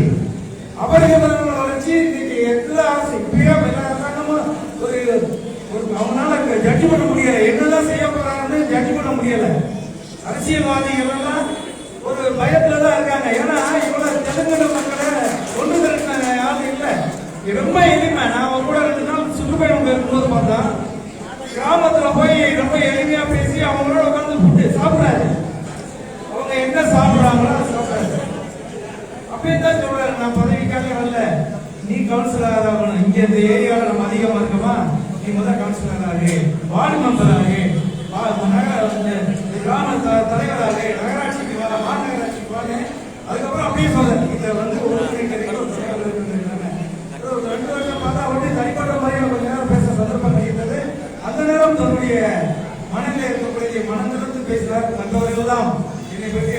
Speaker 3: அபரிமிதமான வளர்ச்சி, இன்னைக்கு எல்லா அரசு இப்பயே ஒரு அவனால ஜட்ஜ் பண்ண முடியல, என்னதான் செய்ய போறாங்கன்னு ஜட்ஜ் பண்ண முடியல. அரசியல்வாதிகள் எல்லாம் ஒரு பயத்துல தான் இருக்காங்க. ஏன்னா இவ்வளவு தெலுங்கு மக்களை ஒன்று திரட்டின
Speaker 4: ரொம்ப எளிமை. நான் அவங்க கூட 2 நாள் சுற்றுப்பயணம் இருக்கும்போது பார்த்தா கிராமத்துல போய் ரொம்ப எளிமையா பேசி அவங்களோட உட்கார்ந்து ஃபுட்டு சாப்பிடாரு. அவங்க என்ன சாப்பிடுறாங்களோ சாப்பிடாரு. அப்பயே தான் சொல்றாரு, நான் பதவிக்காக வரல, நீ கவுன்சிலர் ஆகணும். இங்க இந்த ஏரியாவில் நம்ம அதிகமா இருக்கமா, நீ முதல் கவுன்சிலர் ஆகு, வார்டு மெம்பர் ஆகு, கிராம தலைவராக, நகராட்சிக்கு வர, மாநகராட்சிக்கு வாங்க. அதுக்கப்புறம் அப்படியே சொல்றேன், இதை வந்து ஒரு 2 வருஷம் பார்த்தா அவருடைய தனிப்பட்ட முறையில் கொஞ்ச நேரம் பேச சந்தர்ப்பம் கிடைத்தது. அந்த நேரம் தன்னுடைய மனதில் இருக்கக்கூடிய மனம் திறந்து பேசினார். மற்றவர்கள் தான் என்னை பற்றி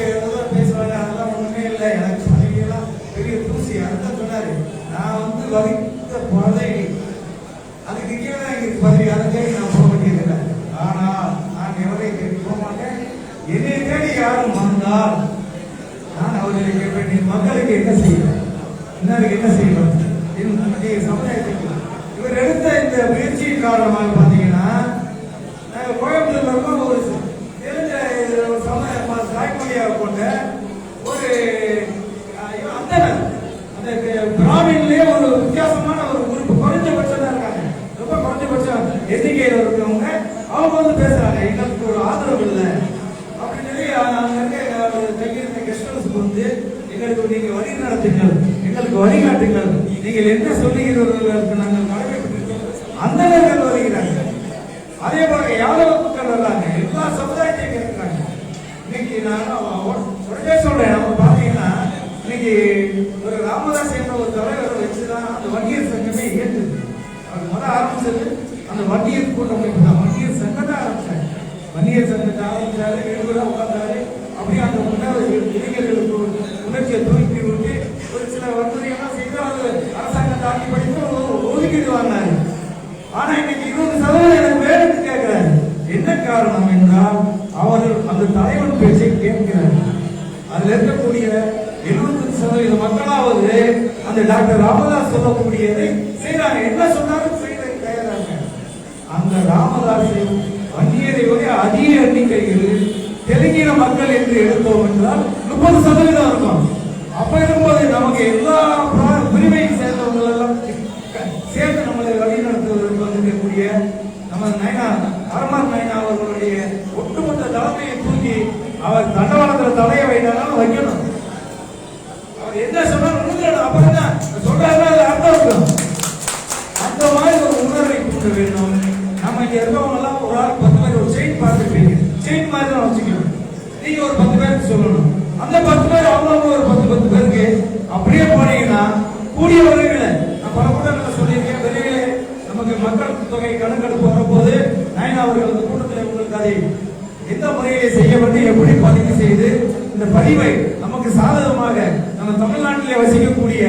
Speaker 4: பேசுவாங்க, அதெல்லாம் ஒண்ணுமே இல்லை, எனக்கு பதவியெல்லாம் பெரிய தூசி. அதுதான் சொன்னாரு, நான் வந்து வகித்த பதவி அதுக்கு கீழே எங்களுக்கு பதவி, அதை தேடி நான் போக வேண்டியதில்லை. ஆனால் நான் எவரை தேடி போக மாட்டேன். என்னை தேடி யாரும் வந்தால் நான் அவர்களை கேட்பேன், மக்களுக்கு என்ன செய்யணும், இன்னும் என்ன செய்யணும் சமுதாயத்துக்கு. இவர் எடுத்த இந்த முயற்சியின் காரணமாக பார்த்தீங்கன்னா கோயம்புத்தூர்ல இருக்கும் ஒரு தெரிஞ்ச தாய்மொழியாக கொண்ட ஒரு அந்தனர், அந்த பிராமின்லயே ஒரு வித்தியாசமான ஒரு குரூப், குறைஞ்சபட்சம் தான் இருக்காங்க, ரொம்ப குறைஞ்சபட்சம் எண்ணிக்கையில் இருக்கிறவங்க. அவங்க வந்து பேசுறாங்க, எங்களுக்கு ஒரு ஆதரவு இல்லை அப்படின்னு சொல்லி அங்க இருக்க கெஸ்ட் ஹவுஸ்க்கு வந்து எங்களுக்கு நீங்க வழி நடத்துங்கள், எங்களுக்கு வழிகாட்டுங்கள், நீங்கள் என்ன சொல்லுகிறவர்களுக்கு நாங்கள் கடைபிடிக்கிறோம். அந்த நேரங்கள் வருகிறாங்க. அதே போல யாதவ மக்கள் வர்றாங்க, எல்லா சமுதாயத்தையும் கேட்கிறாங்க. இன்னைக்கு நான் உடனே சொல்றேன், நம்ம பாத்தீங்கன்னா இன்னைக்கு ஒரு ராமதாஸ் என்ற ஒரு தலைவரை வச்சுதான் அந்த வன்னியர் சங்கமே இயங்குது. அவர் முதல் ஆரம்பிச்சது அந்த வன்னியர் கூட்டமைப்பு தான், வன்னியர் சங்கத்தை ஆரம்பிச்சாங்க. வன்னியர் சங்கத்தை ஆரம்பிச்சாரு, 7 பேரா உட்கார்ந்தாரு. அப்படியே அந்த இளைஞர்களுக்கு உணர்ச்சியை தூக்கி விட்டு ஒரு சில வன்முறையெல்லாம் செய்து அது அரசாங்கம் தாக்கி படித்து ஒதுக்கீடு வாங்கினாரு. ஆனா இன்னைக்கு 20% எனக்கு வேணும்னு கேட்கிறாரு. என்ன காரணம் என்றால் அவர்கள் அந்த தலைவன் பேச்சை கேட்கிறார். அதுல இருக்கக்கூடிய 75% மக்களாவது அந்த டாக்டர் ராமதாஸ் சொல்லக்கூடியதை செய்யறாங்க. என்ன சொன்னாலும் செய்ய தயாராங்க. அந்த ராமதாஸை வன்னியரை விட அதிக எண்ணிக்கையில் தெலுங்கின மக்கள் என்று எடுத்தோம் என்றால் 30% இருக்கும். அப்ப இருக்கும்போது நமக்கு எல்லா பிரிவையை சேர்ந்தவர்கள் எல்லாம் சேர்ந்து நம்மளை வழிநடத்துவதற்கு வந்திருக்கக்கூடிய நம்ம நயனா அரமார் நயனா அவர்களுடைய ஒட்டுமொத்த தலைமையை தூக்கி அவர் தண்டவாளத்தில் தலையை வைத்தாலும் வைக்கணும். அவர் என்ன சொன்னாலும் உணர்ந்து அப்புறம் தான் சொல்றாரு, அது அர்த்தம் இருக்கும். அந்த மாதிரி ஒரு உணர்வை கொடுக்க வேண்டும். நம்ம இங்க இருக்கவங்க எல்லாம் ஒரு ஆள் 10 பேர் ஒரு செயின் பார்த்துருப்பீங்க, செயின் மாதிரி தான் வச்சுக்கணும். நீங்க ஒரு 10 பேருக்கு சொல்லணும், அந்த 10 பேர் அவங்க ஒரு 10 பேருக்கு அப்படியே போனீங்கன்னா கூடிய விரைவில் நான் பல கூட்டங்களை சொல்லியிருக்கேன். விரைவில் நமக்கு மக்கள் தொகை கணக்கெடுப்பு வரப்போது நயனா அவர்கள் அந்த கூட்டத்தில் உங்களுக்கு அதை எந்த முறையை செய்யப்பட்டு எப்படி பதிவு செய்து இந்த பதிவை நமக்கு சாதகமாக நம்ம தமிழ்நாட்டிலே வசிக்கக்கூடிய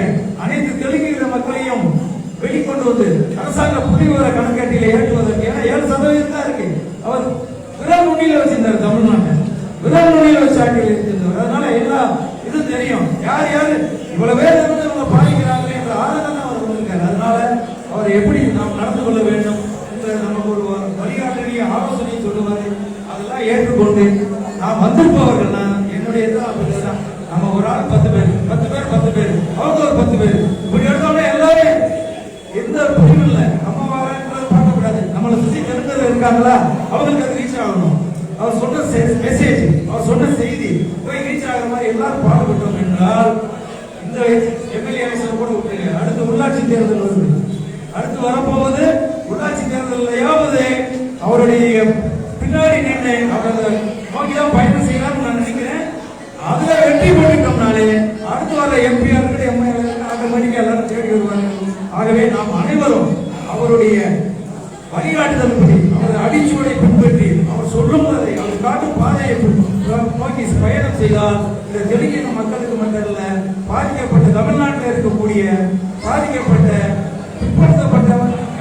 Speaker 4: அனைத்து தெலுங்கு மக்களையும் வெளிக்கொண்டு வந்து அரசாங்க புள்ளிவிவர கணக்கெட்டில ஏற்றுவதற்கு, ஏன்னா 7% தான் இருக்கு. அவர் விரல் நுனியில வச்சிருந்தார், தமிழ்நாட்டை விரல் நுனியில வச்சு ஆட்சியில் இருந்திருந்தார். அதனால எல்லா இது தெரியும், யார் யாரு இவ்வளவு பேர் இருந்து அவங்க பாதிக்கிறாங்க என்ற ஆதரவு அவர் வந்திருக்காரு. அதனால அவர் எப்படி நாம் நடந்து கொள்ள வேண்டும் என்ற நமக்கு ஒரு வழிகாட்டிய ஆலோசனை சொல்லுவாரு. அதெல்லாம் ஏற்றுக்கொண்டு நாம் வந்திருப்பவர்கள் என்னுடைய தான் நம்ம ஒரு ஆள் 10 பேர் அவங்க ஒரு 10 பேர் இப்படி எடுத்தோம்னா எல்லாரும் எந்த புரியும் இல்லை. நம்ம வரன்றது பார்க்கக்கூடாது, நம்மளை சுற்றி தெரிஞ்சது இருக்காங்களா அவங்களுக்கு அது ரீச் ஆகணும். அவர் சொன்ன மெசேஜ், அவர் சொன்ன செய்தி போய் ரீச் ஆகிற மாதிரி எல்லாரும் பாடுபட்டோம் என்றால் இந்த எம்எல்ஏ எலெக்ஷன் கூட விட்டுருங்க. அடுத்து உள்ளாட்சி தேர்தல் வருது, அடுத்து வரப்போவது உள்ளாட்சி தேர்தலையாவது அவருடைய பின்னாடி நின்று அவரை நோக்கிதான் பயணம் செய்யலாம்னு நான் நினைக்கிறேன். அதுல வெற்றி பெற்றுட்டோம்னாலே அடுத்து வர எம்பி ஆட்டோமேட்டிக்கா எல்லாரும் தேடி வருவாங்க. ஆகவே நாம் அனைவரும் அவருடைய வழிகாட்டுதல்படி அவர் அடிச்சுவடை பின்பற்றி அவர் சொல்லும் போதை அவர் காட்டும் பாதையை நோக்கி பயணம் செய்தால் இந்த தெலுங்கின மக்களுக்கு மட்டுமல்ல, பாதிக்கப்பட்ட தமிழ்நாட்டில் இருக்கக்கூடிய பாதிக்கப்பட்ட பிற்படுத்தப்பட்ட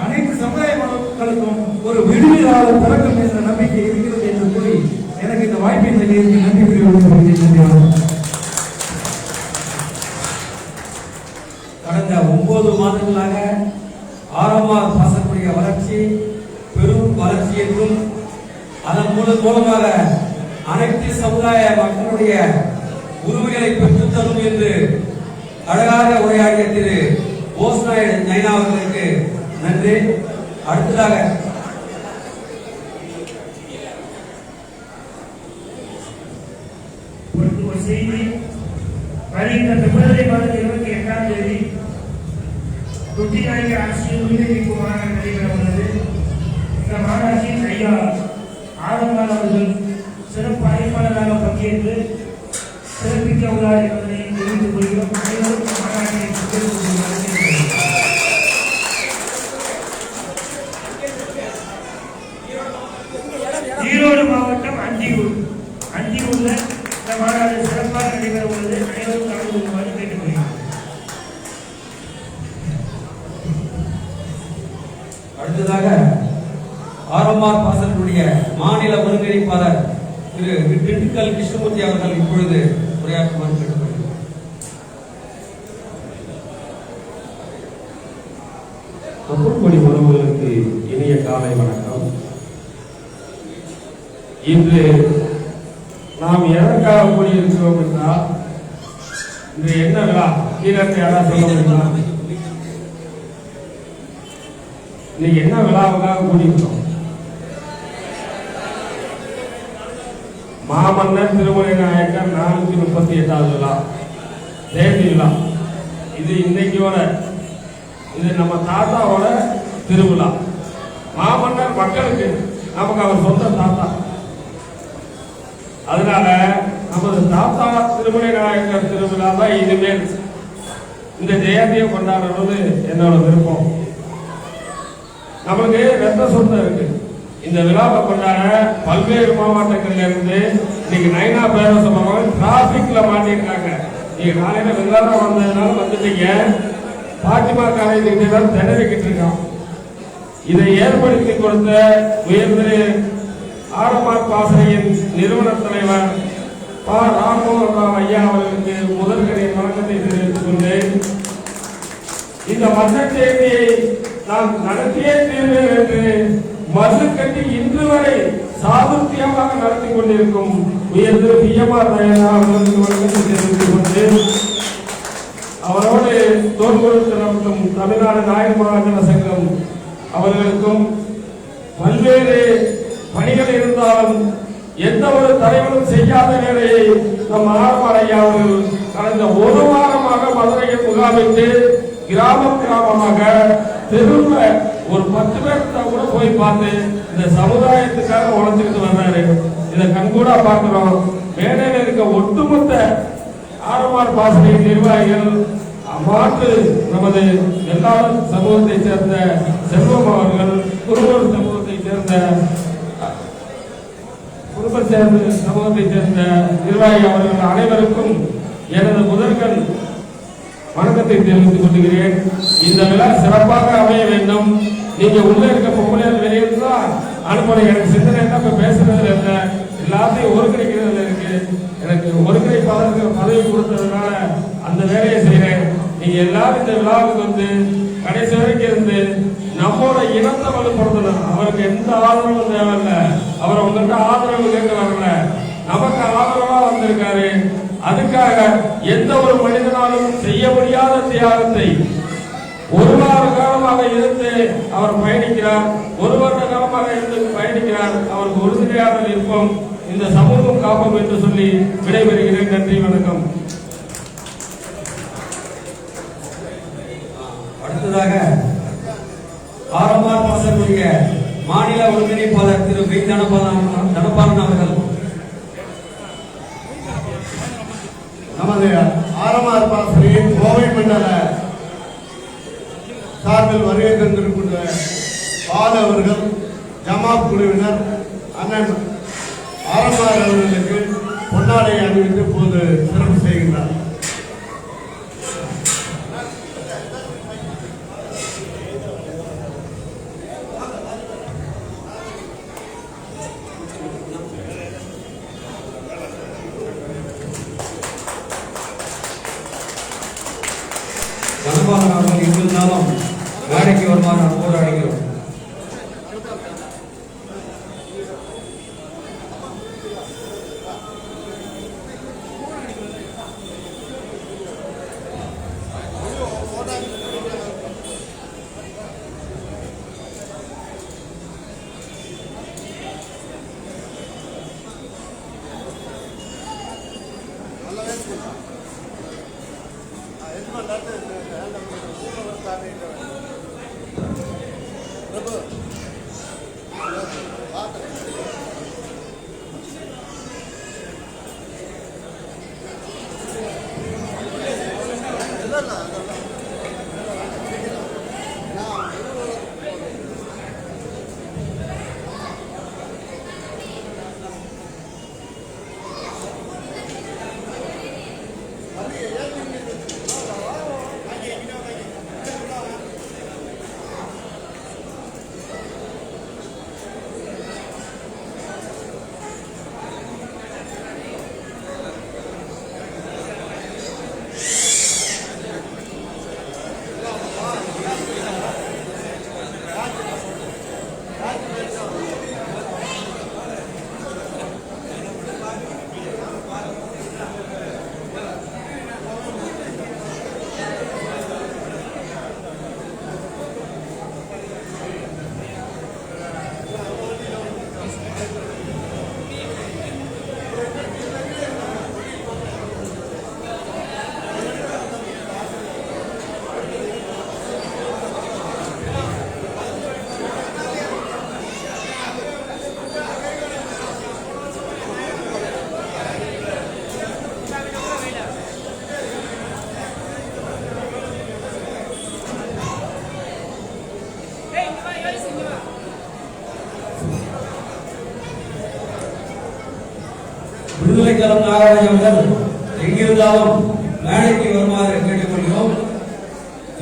Speaker 4: அனைத்து சமுதாய மக்களுக்கும் ஒரு விடுதலாளர் பிறக்கும் என்ற நம்பிக்கை இருக்கிறது என்று கூறி எனக்கு இந்த வாய்ப்பின் நன்றி புரிவது. கடந்த 9 மாதங்களாக ஆரம்பமாக பாசக்கூடிய வளர்ச்சி பெரும் வளர்ச்சி என்றும் அதன் மூலமாக அனைத்து சமுதாய மக்களுடைய உரிமைகளை பெற்றுத்தரும் என்று அழகாக உரையாடிய திரு
Speaker 9: போஸ் நைனா அவர்களுக்கு நன்றி. அடுத்ததாக
Speaker 1: ஒரு செய்தி. வருகின்ற பிப்ரவரி மாதம் 28ஆம் தேதி தொட்டி நாயகர் அரசியல் உரிமைக்கு மாநாடு நடைபெற உள்ளது. இந்த மாநாட்டில் ஐயா ஆதம்பால் அவர்கள் சிறப்பு அழைப்பாளராக பங்கேற்று சிறப்பிக்க உள்ளார் என்பதை தெரிவித்துக் கொள்கிறோம். அனைவரும் மாநாட்டில் பங்கேற்றுக் ஈரோடு மாவட்டம் அந்தியூர்ல இந்த மாநாடு சிறப்பாக நடைபெற உள்ளது. அனைவரும் கலந்து கொள்ளுமாறு கேட்டுக்கொள்கிறோம்.
Speaker 9: அடுத்ததாக ஆர்எம்ஆர் பாசனுடைய மாநில ஒருங்கிணைப்பாளர் திரு திண்டுக்கல் கிருஷ்ணமூர்த்தி அவர்கள் இப்பொழுது உரையாற்றுமாறு கேட்டுக்கொள்கிறோம்.
Speaker 5: தொப்புள்கொடி உறவுகளுக்கு இனிய காலை வணக்கம். இன்று நாம் எதற்காக கூடியிருக்கிறோம் என்றால், இன்று என்ன விழா கீழே யாராவது சொல்ல முடியுமா? இன்னைக்கு என்ன விழாவுக்காக கூடியிருக்கிறோம்? மாமன்னர் திருமலை நாயக்கர் 438வது விழா, ஜெயந்தி விழா. இது இன்னைக்கோட, இது நம்ம தாத்தாவோட திருவிழா. மாமன்னர் மக்களுக்கு, நமக்கு அவர் சொந்த தாத்தா. அதனால நமது தாத்தா திருமலை நாயக்கர் திருவிழா தான் இனிமேல் இந்த ஜெயந்தியை கொண்டாடுறது என்னோட விருப்பம். நமக்கு ரத்த சொந்தம் இருக்கு. இந்த விழாவை கொண்டாட பல்வேறு மாவட்டங்கள்ல இருந்து இன்னைக்கு நைனா பேரசமாக டிராபிக்ல மாட்டிருக்காங்க. நீங்க காலையில வெள்ளாரம் வந்ததுனால வந்துட்டீங்க. பாத்திமா காலேஜுக்கு தான் திணறிக்கிட்டு இருக்கான். இதை ஏற்படுத்தி கொடுத்த உயர்திரு ஆர்எம்ஆர் பாசறையின் நிறுவன தலைவர் பா ராமமோகன் ராவ் ஐயா அவர்களுக்கு முதற்கரிய வணக்கத்தை தெரிவித்துக் கொண்டு, இந்த மன்னர் ஜெயந்தியை நாம் நடத்தியே தீர்வேன் என்று மது கட்டி இன்று வரை சாதுர்த்தியமாக நடத்தி கொண்டிருக்கும் உயர்திரு பிஎம்ஆர் நயனா அவர்களுக்கு வணக்கத்தை தெரிவித்துக் கொண்டு, அவரோடு தோல் கொடுத்து நடத்தும் தமிழ்நாடு நாயர் மகாஜன சங்கம் அவர்களுக்கும் பல்வேறு பணிகள் இருந்தாலும் எந்த ஒரு தலைவரும் செய்யாத வேலையை நம் ஆர்எம்ஆர் ஐயா அவர்கள் கடந்த ஒரு வாரமாக மதுரையில் முகாமிட்டு கிராமமாக தெருவில் ஒரு 10 பேர்த்த கூட போய் பார்த்து இந்த சமுதாயத்துக்காக உழைச்சிக்கிட்டு வர்றாரு. இதை கண்கூடா பார்க்கிறோம். மேடையில் இருக்க ஒட்டுமொத்த ஆர்எம்ஆர் பாசறை நிர்வாகிகள், மாற்று நமது எல்லா சமூகத்தை சேர்ந்த செல்வம் அவர்கள், குருவர் சமூகத்தை சேர்ந்த சமூகத்தை சேர்ந்த நிர்வாகி அவர்கள் அனைவருக்கும் எனது முதற்கண் வணக்கத்தை தெரிவித்துக் கொள்கிறேன். இந்த விழா சிறப்பாக அமைய வேண்டும். நீங்க உள்ள இருக்க பொம்பளையால் வெளியிருந்தா அனுப்பலை. எனக்கு சிந்தனை என்ன இப்ப பேசுறதுல இல்ல, எல்லாத்தையும் ஒருங்கிணைக்கிறதுல இருக்கு. எனக்கு ஒருங்கிணைப்பாளருக்கு பதவி கொடுத்ததுனால அந்த வேலையை செய்யறேன். நீங்க எல்லாரும் இந்த விழாவுக்கு வந்து கடைசி வரைக்கும் இருந்து நம்மோட இனத்தை வலுப்படுத்தணும். அவருக்கு எந்த ஆதரவும் தேவையில்லை. அவர் உங்கள்கிட்ட ஆதரவு கேட்க வரல, நமக்கு ஆதரவா வந்திருக்காரு. அதுக்காக எந்த ஒரு மனிதனாலும் செய்ய முடியாத தியாகத்தை ஒரு வார காலமாக இருந்து அவர் பயணிக்கிறார். ஒரு வருட காலமாக இருந்து பயணிக்கிறார். அவருக்கு உறுதுணையாக இருப்போம், இந்த சமூகம் காப்போம் என்று சொல்லி விடைபெறுகிறேன். நன்றி, வணக்கம்.
Speaker 9: அடுத்ததாக ஆர்எம்ஆர் பாசனுடைய மாநில ஒருங்கிணைப்பாளர் திரு வி தனபாலன் அவர்கள்
Speaker 10: நமது ஆர்எம்ஆர் பாசறையின் கோவை மண்டல சார்பில் வருகை தந்திருக்கின்ற பால் அவர்கள், ஜமாப் குழுவினர் அண்ணன் ஆர்எம்ஆர் அவர்களுக்கு பொன்னாடை அணிவித்து போது சிறப்பு செய்கின்றார்.
Speaker 9: தனபாலன் அவர்கள் எங்கிருந்தாலும் வேலைக்கு வருமாறு அன்போடு அழைக்கிறோம். விடுதலை களம் நாகராஜ் அவர்கள் எங்கிருந்தாலும் மேடைக்கு வருமாறு கேட்டுக்கொள்கிறோம்.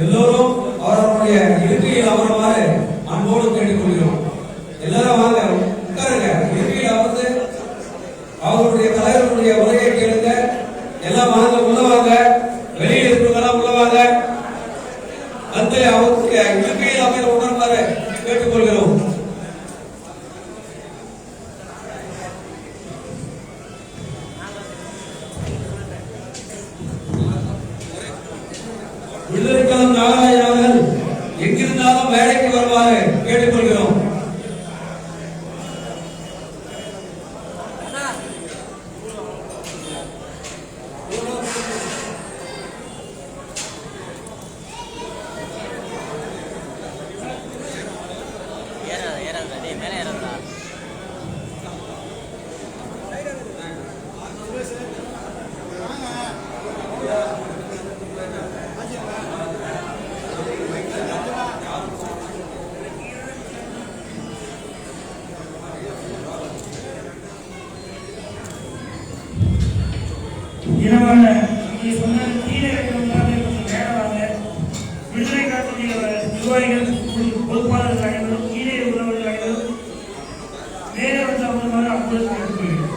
Speaker 9: எல்லோரும் அவர்களுடைய இருக்கையில் அமருமாறு அன்போடு கேட்டுக்கொள்கிறோம். எல்லாரும் வாங்க, உட்காருங்க. இருக்கையில் அமர்ந்து அவர்களுடைய தலைவர்களுடைய உரையை கேளுங்க. எல்லாம் வாங்க, உள்ள வாங்க. வெளியில் இருக்கிறவங்க உள்ள வாங்க. வந்து அவருக்கு இருக்கையில் அமர உணர்மாறு கேட்டுக்கொள்கிறோம். விடுதலை களம் நாகராஜன் அவர்கள் எங்கிருந்தாலும் வேலைக்கு வருமாறு கேட்டுக்கொள்கிறோம்.
Speaker 2: மேலே ஏறா
Speaker 1: இனமான இங்கே சொன்ன கீழே இருக்கிறவங்களாக கொஞ்சம் நேரம் வாங்க. விடுதலை காலத்தில் நிர்வாகிகள் பொறுப்பாளர்கள் அனைவரும் கீழே உள்ளவர்கள் அனைவரும் மேலே வந்து அமருமாறு அப்போது கேட்டுக்கொள்கிறேன்.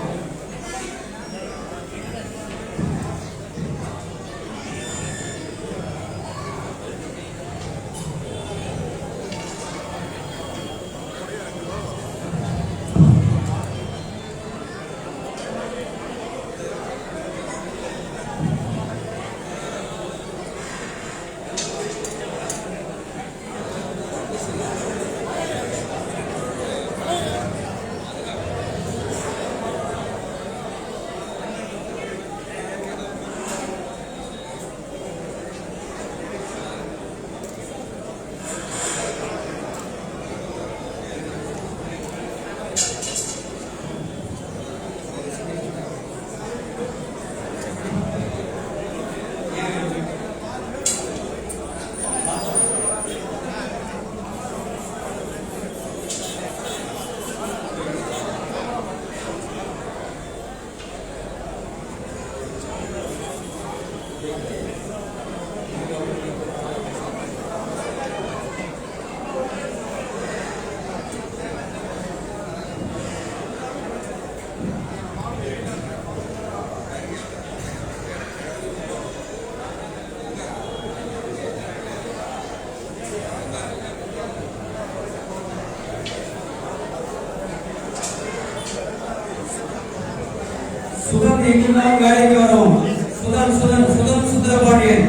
Speaker 9: சுதன் எங்கிருந்தாலும் வேலைக்கு வரும். சுதன் சுதன் சுதன் சுந்தரபாண்டியன்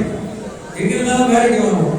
Speaker 9: எங்கிருந்தாலும் வேலைக்கு வரும்.